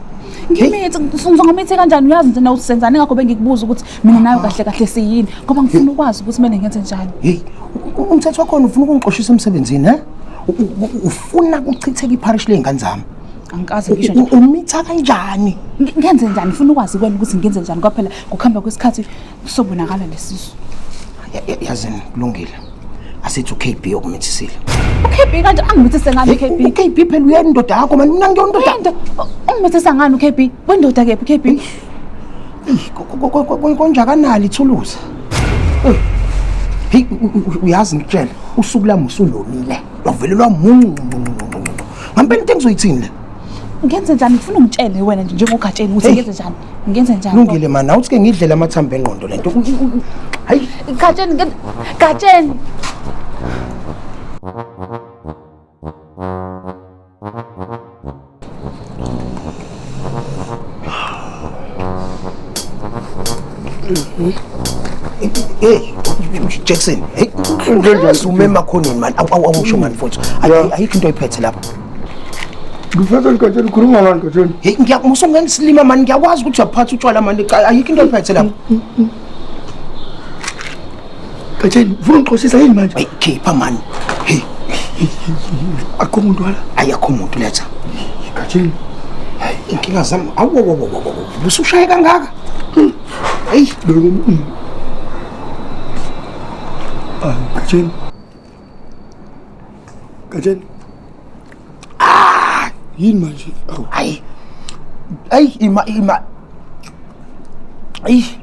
ngimithi ngizongamithi kanjani uyazi nje nawe usenzani ngakho bengikubuza ukuthi mina nayo kahle kahle siyini ngoba ngifuna ukwazi ukuthi kumele ngenze njani umthetho wakhona ufuna ukungixoshisa emsebenzini ufuna kuchitheka iparish ley'ngane zami angikaze ngisho umitha kanjani ngenze njani ngifuna ukwazi kwena ukuthi ngenze njani ngoba phela ngokuhamba kwesikhathi sobonakala lesisu yazini kulungile asithi u-KB okumithisile u-KB kanje angimithise ngani u-KB u-KB phela uyena indoda yakho mani mina ngiyona indoda ungimithisa ngani u-KB wendoda kephi u-KB konjakanali ithuluza heyi uyazi ngitshela usuku lami usulomile lwavelelwa ngampela into engizoyithini le ngenze njani ngifuna ungitshele wena nje njengogatsheni ukuthi ngenze njani ngenze njani lungile mani awuthi-ke ngidlela amathambo engqondo le nto hayi gatsheni Jackson, hey, usume emakhoneni man. Awusho man mfowethu. Ayikho into oyiphethe lapha. Ngifethe likatsheni ukhuluma ngani katsheni? Hey, ngiyakusilima man, ngiyakwazi ukuthi uyaphatha utshwala man. Ayikho into oyiphethe lapha. Katsheni, ufuna uxoxisa yini manje? Hey, khipha man. Hey. Akho umuntu wala? Ayakho umuntu letha. Katsheni. Hey, inkinga zami. Awu. Busushaya kangaka. Hey, Katsheni. Katsheni. Yini manje? Hayi. Ima.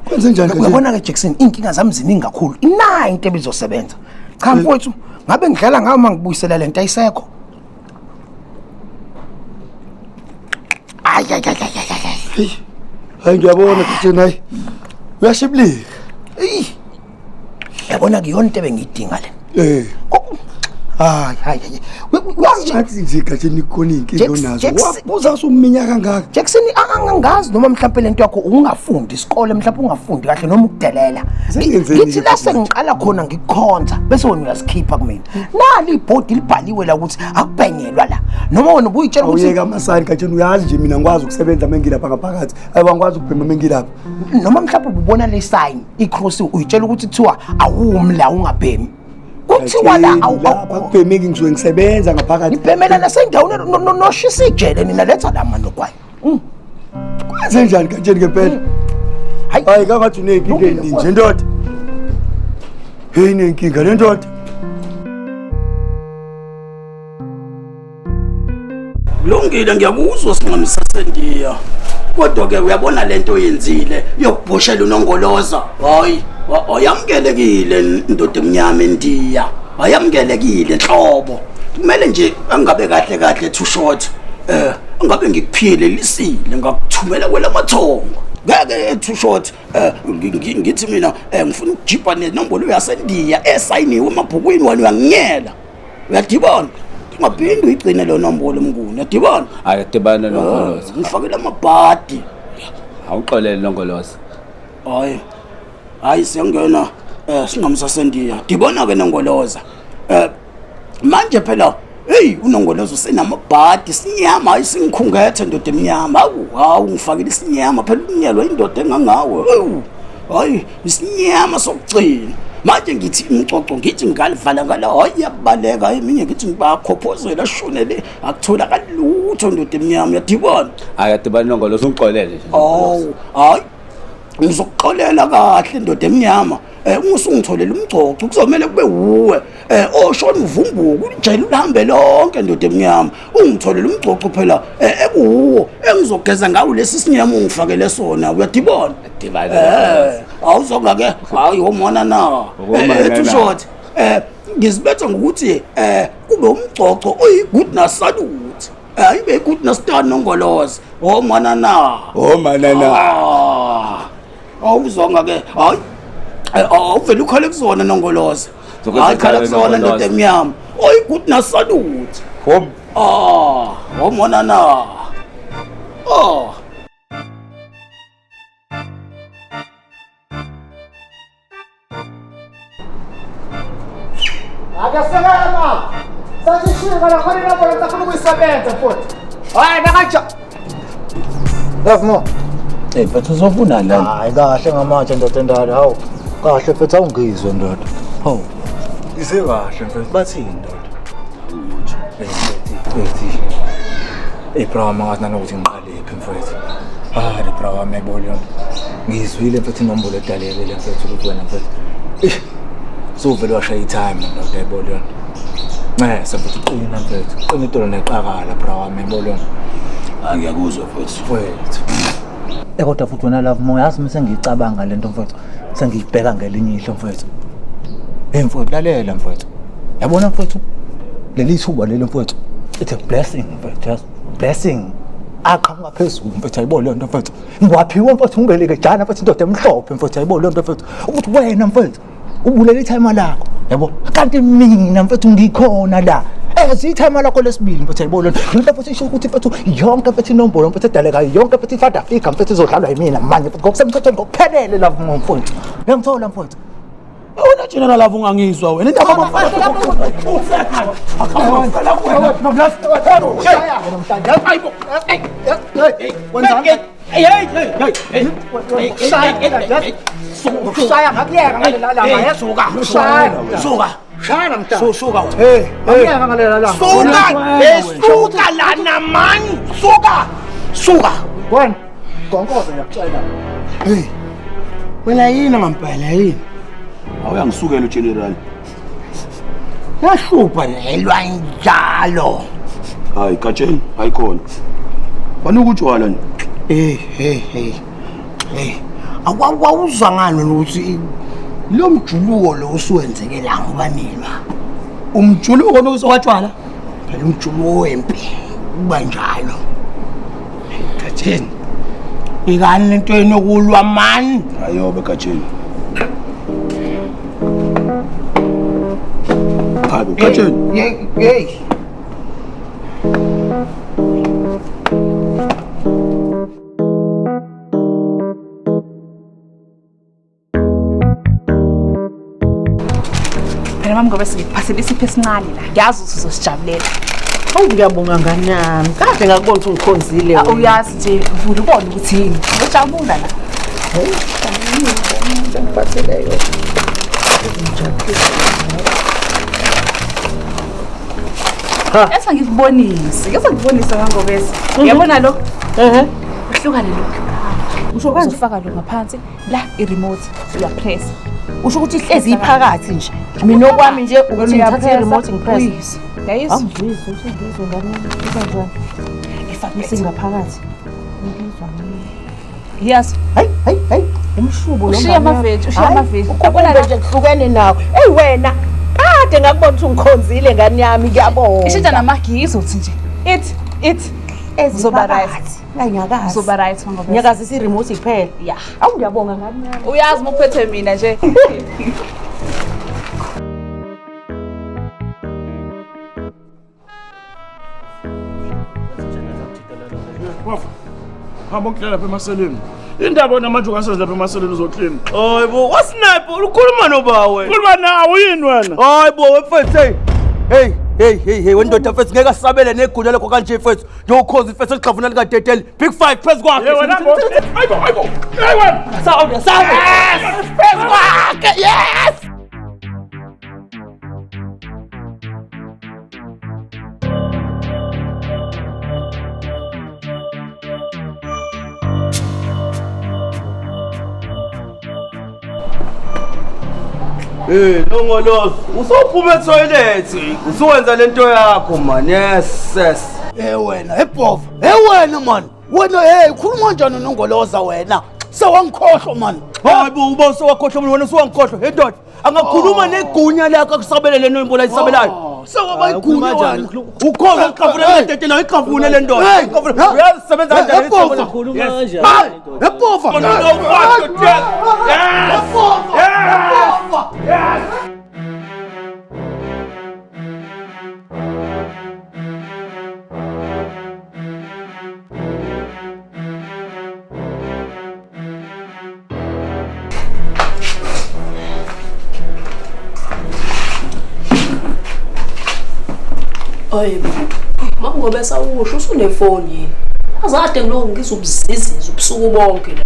Kwenze njani? Uyabona ke Jackson, inkinga zami ziningi kakhulu. Ina into ebizosebenza. Cha mfowethu, ngabe ngidlala ngawo mangibuyisela lento ayisekho. Hayi ngiyabona Katsheni hayi. Uyashiblika. Yabona ke yonke into ebengidinga le. Hayi. Wazi nje Katsheni ikhona inkinga onazo. Wabuza usuminyaka kangaka. Jackson angangazi noma mhlawumbe lento yakho ungafundi isikole mhlawumbe ungafundi kahle noma ukudelela. Ngithi la sengiqala khona ngikukhonza bese wena uyasikhipha kumina. Nali ibhodi libhaliwe la ukuthi akubhenyelwa la. Noma wena ubuyitshela ukuthi uyeka amasani Katsheni uyazi nje mina ngikwazi ukusebenza mengilapha ngaphakathi. Ayibangikwazi ukubhema mengilapha. Noma mhlawumbe ubona le sign icross uyitshela ukuthi kuthiwa awumla ungabhemi. Kuthiwa la awubhemeki ngisuke ngisebenza ngaphakathi. Ibhemela nasendaweni noshisa ijele nina letha la mano kwayo. Kwenze njani Katsheni ngempela? Hayi kangathi unenkinga eninje ndoda. Hey nenkinga le ndoda. Kulungile ngiyakuzwa sinqamisa sendiya. Kodwa ke uyabona lento oyenzile yokubhoshela unongoloza. Hayi, ayamkelekile indoda emnyama endiya. Ayamkelekile nhlobo. Kumele nje angabe kahle too short. Angabe ngikuphile lisile ngakuthumela kwelamathongo. Ngeke too short. Ngithi mina ngifuna ukujipa nenombolo yasendiya esayiniwe emabhukwini wani uyangiyela. Uyadibona? Ngaphinde uyigcine lo nombolo mnguni. Uyadibona? Ayadibana nongoloza. Ngifakela amabhadi. Awuxolele nongoloza. Hayi siyangena sinqamisa sendiya. Dibona ke nongoloza. Manje phela unongoloza usenamabhadi sinyama hayi singikhungethe ndoda emnyama. Hawu ngifakile isinyama phela unyelwa indoda engangawe. Hayi isinyama sokugcina. Manje ngithi imcoco ngithi ngalivala ngala hayi yabaleka eminye ngithi ngibakhophozela shonele akuthola kalutho ndoda emnyama. Uyadibona? Ayadibana nongoloza ungixolele nje. Hayi ngizokuxolela kahle ndoda emnyama. Usungitholela umcoco kuzomela kube uwe oshona uvumbuka ujayela uhambe lonke ndoda emnyama. Ungitholela umcoco phela ekuwo engizogeza ngawo lesi sinyama ungifakele sona. Uyadibona? Awuzonga ke hayi womona na too short. Ngizibetha ngokuthi kube umcoco oyigoodness salute. Ayibe goodness stand nongoloza. Womona na. Awuzonga ke hayi awuvela ukhale kuzona nongoloza. Hayi khala kuzona ndoda emnyama. Oyigoodness salute. Womona na. Akasekela sathi shika la khona lapho ngifuna ukuyisebenza futhi. Hayi nakaja. Love more. But uzofuna la. Hayi kahle ngamanje ndoda endala hawu. Kahle futhi awungizwe ndoda. Hawu. Ise kahle mfethu bathini ndoda. Ethi. Bra mangathi nanokuthi ngiqalephi mfethu. Hayi bra wami yabona. Ngizwile mfethu inombolo edalele le mfethu ukuthi wena mfethu. So vele washa i-time ndoda yabona. Semfethu uqina mfethu. Uqina itolo neqakala bra wami yabona. Ngiyakuzwa mfethu. Kodwa futhi wena love moya yazi mase ngicabanga lento mfethu sengiyibheka ngelinye ihlo mfethu. Mfethu lalela mfethu. Yabona mfethu leli thuba lelo mfethu. It's a blessing mfethu. Just blessing. Aqhamuka phezulu mfethu ayibona lento mfethu. Ngwaphiwa mfethu ungeleke jana mfethu indoda emhlophe mfethu ayibona lento mfethu. Ukuthi wena mfethu ubulela i-time lakho. Yabo kanti mina mfethu ngikhona la. eza ithema lakho lesibili mfethu yabo lona ngilapha futhi isho ukuthi mfethu yonke mfethu inombolo mfethu edalekayo yonke mfethu iFouth Africa mfethu izodlalwa yimina manje ngokusemthethweni ngokuphelele love mfethu ngiyangithola mfethu wena general love ungangizwa wena indaba wena yini ngampela yini awuyangisukela ugeneral yahlupha nelwa njalo hayi katsheni ayikhona banuka utshwala nje hey awuzwa ngani ukuthi lo mjuluko lo usuwenzeke la ngobanilwa umjuluko nokusowatshwala phela umjuluko wempi kuba njalo katsheni ikani lento enokulwa mani ayobe katsheni hayi katsheni hey phela mami ngoba singiphathele isipho esincane la ngiyazi ukuthi uzosijabulela Hawu ngiyabonga ngani yami kade ngakubona ukuthi ungikhonzile wena uyazi nje vula ubone ukuthi yini ngijabula la ngiphathele yona esa ngikubonise ngangobese uyabona lo uhlukane lokho usho kanje ufaka lo ngaphansi la i-remote uyapress usho ukuthi ihlezi iphakathi nje mina okwami nje ukuthi ngithathe i-remote ngipress yayizwa ngizwe nje ngizwe ngani kanjani ifake ngaphakathi ngizwa yes hey umshubo lo ushiya amaveji ukubona nje kuhlukene nawe hey wena kade ngakubona ukuthi ungikhonzile ngani yami ngiyabonga ishintsha namagizo uthi nje it uzoba right ngiyakazi uzoba right ngoba ngiyakazi isi remote iphela ya awu ngiyabonga ngani yami uyazi muphethe mina nje hamba uklina lapha emaseleni indaba namanje ungasenza lapha emaseleni uzoklina hayibo wasnipe ukhuluma nobawe ukhuluma nawe yini wena hayibo wefethu hey wendoda mfethu ngeke asabele negunya lakho kanje mfethu ngiyokhoza mfethu elixhavuna lika Teteli big 5 press kwakhe wena hayibo hey wena sound press kwakhe yes Nongolozi usophuma etoilet usuwenza lento yakho man yes wena ebhova wena man wena khuluma kanjani nongoloza wena sewangikhohlwa man hayibo uba sewakhohlwa wena sewangikhohlwa indoda angakhuluma negunya lakho akusabelele nombola isabelayo sewabayigunya wena ukhona iqhavuna letetela iqhavuna le ndoda uyazisebenza kanjani khuluma kanjani ebhova Hayibo mama ngoba sawusho usunefoni yini azade ngiloko ngizubuzizizwa ubusuku bonke la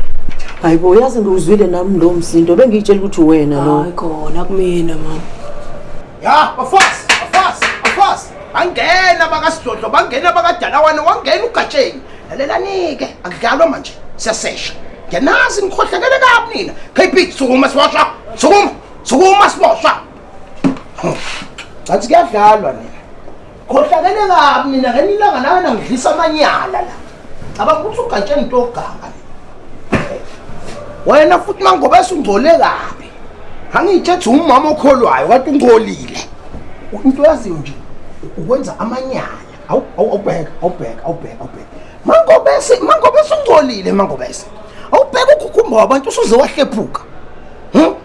hayibo uyazi ngizwile nami lo msindo bengitshela ukuthi wena lo hayi khona kumina mama ya bafasi bangena bakasidlodlo bangena bakadalawane wangena ugatsheni lalelani-ke akudlalwa manje siyasesha ngenazi ngikhohlekele kabi nina KP sukuma siboshwa sukuma siboshwa ngathi kuyadlalwa nina khohlakele kabi nina ngenilanga nawe nangidlisa amanyala la abakuthi ugatsheni into oganga wena futhi mangoba esungcole kabi angiyitshethi umama okholwayo kade ungcolile into yaziyo nje ukwenza amanyala awubheka mangobese ungcolile mangobese awubheka ukhukhumba wabantu usuze wahlephuka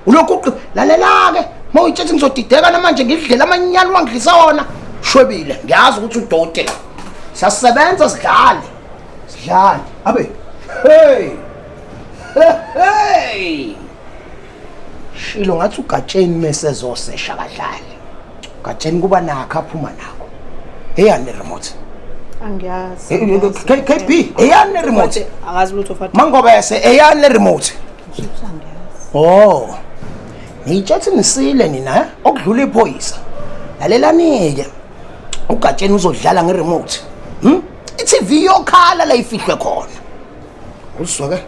ulokhu lalela-ke ma uyitshethi ngizodideka namanje ngidlela amanyala wangidlisa wona shwebile ngiyazi ukuthi udote siyasebenza sidlale abe hey shilo ngathi ugatsheni mesezosesha kadlali gatsheni kuba nakho aphuma nakho eyane remote Angiyazi. KP eyane remote Akazi lutho Fathi. Mangobese eyane remote oh ngiyithethi nisile nina okudlula iphoyisa lalelani ke ugatsheni uzodlala ngeremote iTV yokhala la ifihlwe khona uzwa ke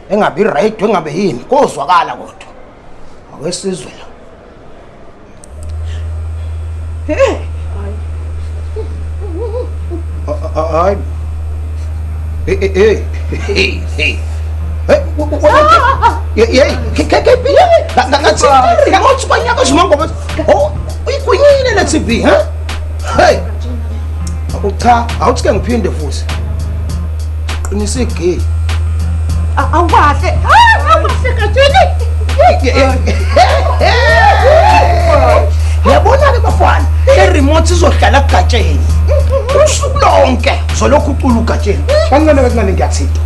engabe iradio engabe yini kozwakala kodwa akwesizwe la cha awuthi ngiphinde futhi qinisa igay Awahle. Awahle Gatsheni. Yabona ke bafana iremote izohlala kugatsheni usuku lonke uzolokhu ucula ugatsheni kancane ngiyathinta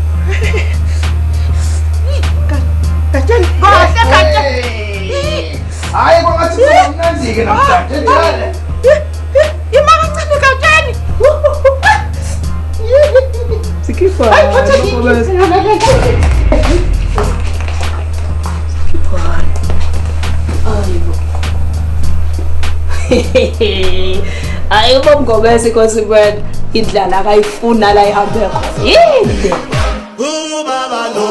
Gatsheni. Kahle Gatsheni. hayi kwangathi mnandike namhlanje njalo Imaka ncane Gatsheni. Sikifa. Hayi bomgobese Nkosibene indlala akayifuna la ihambe khona. Yini? Ubaba lo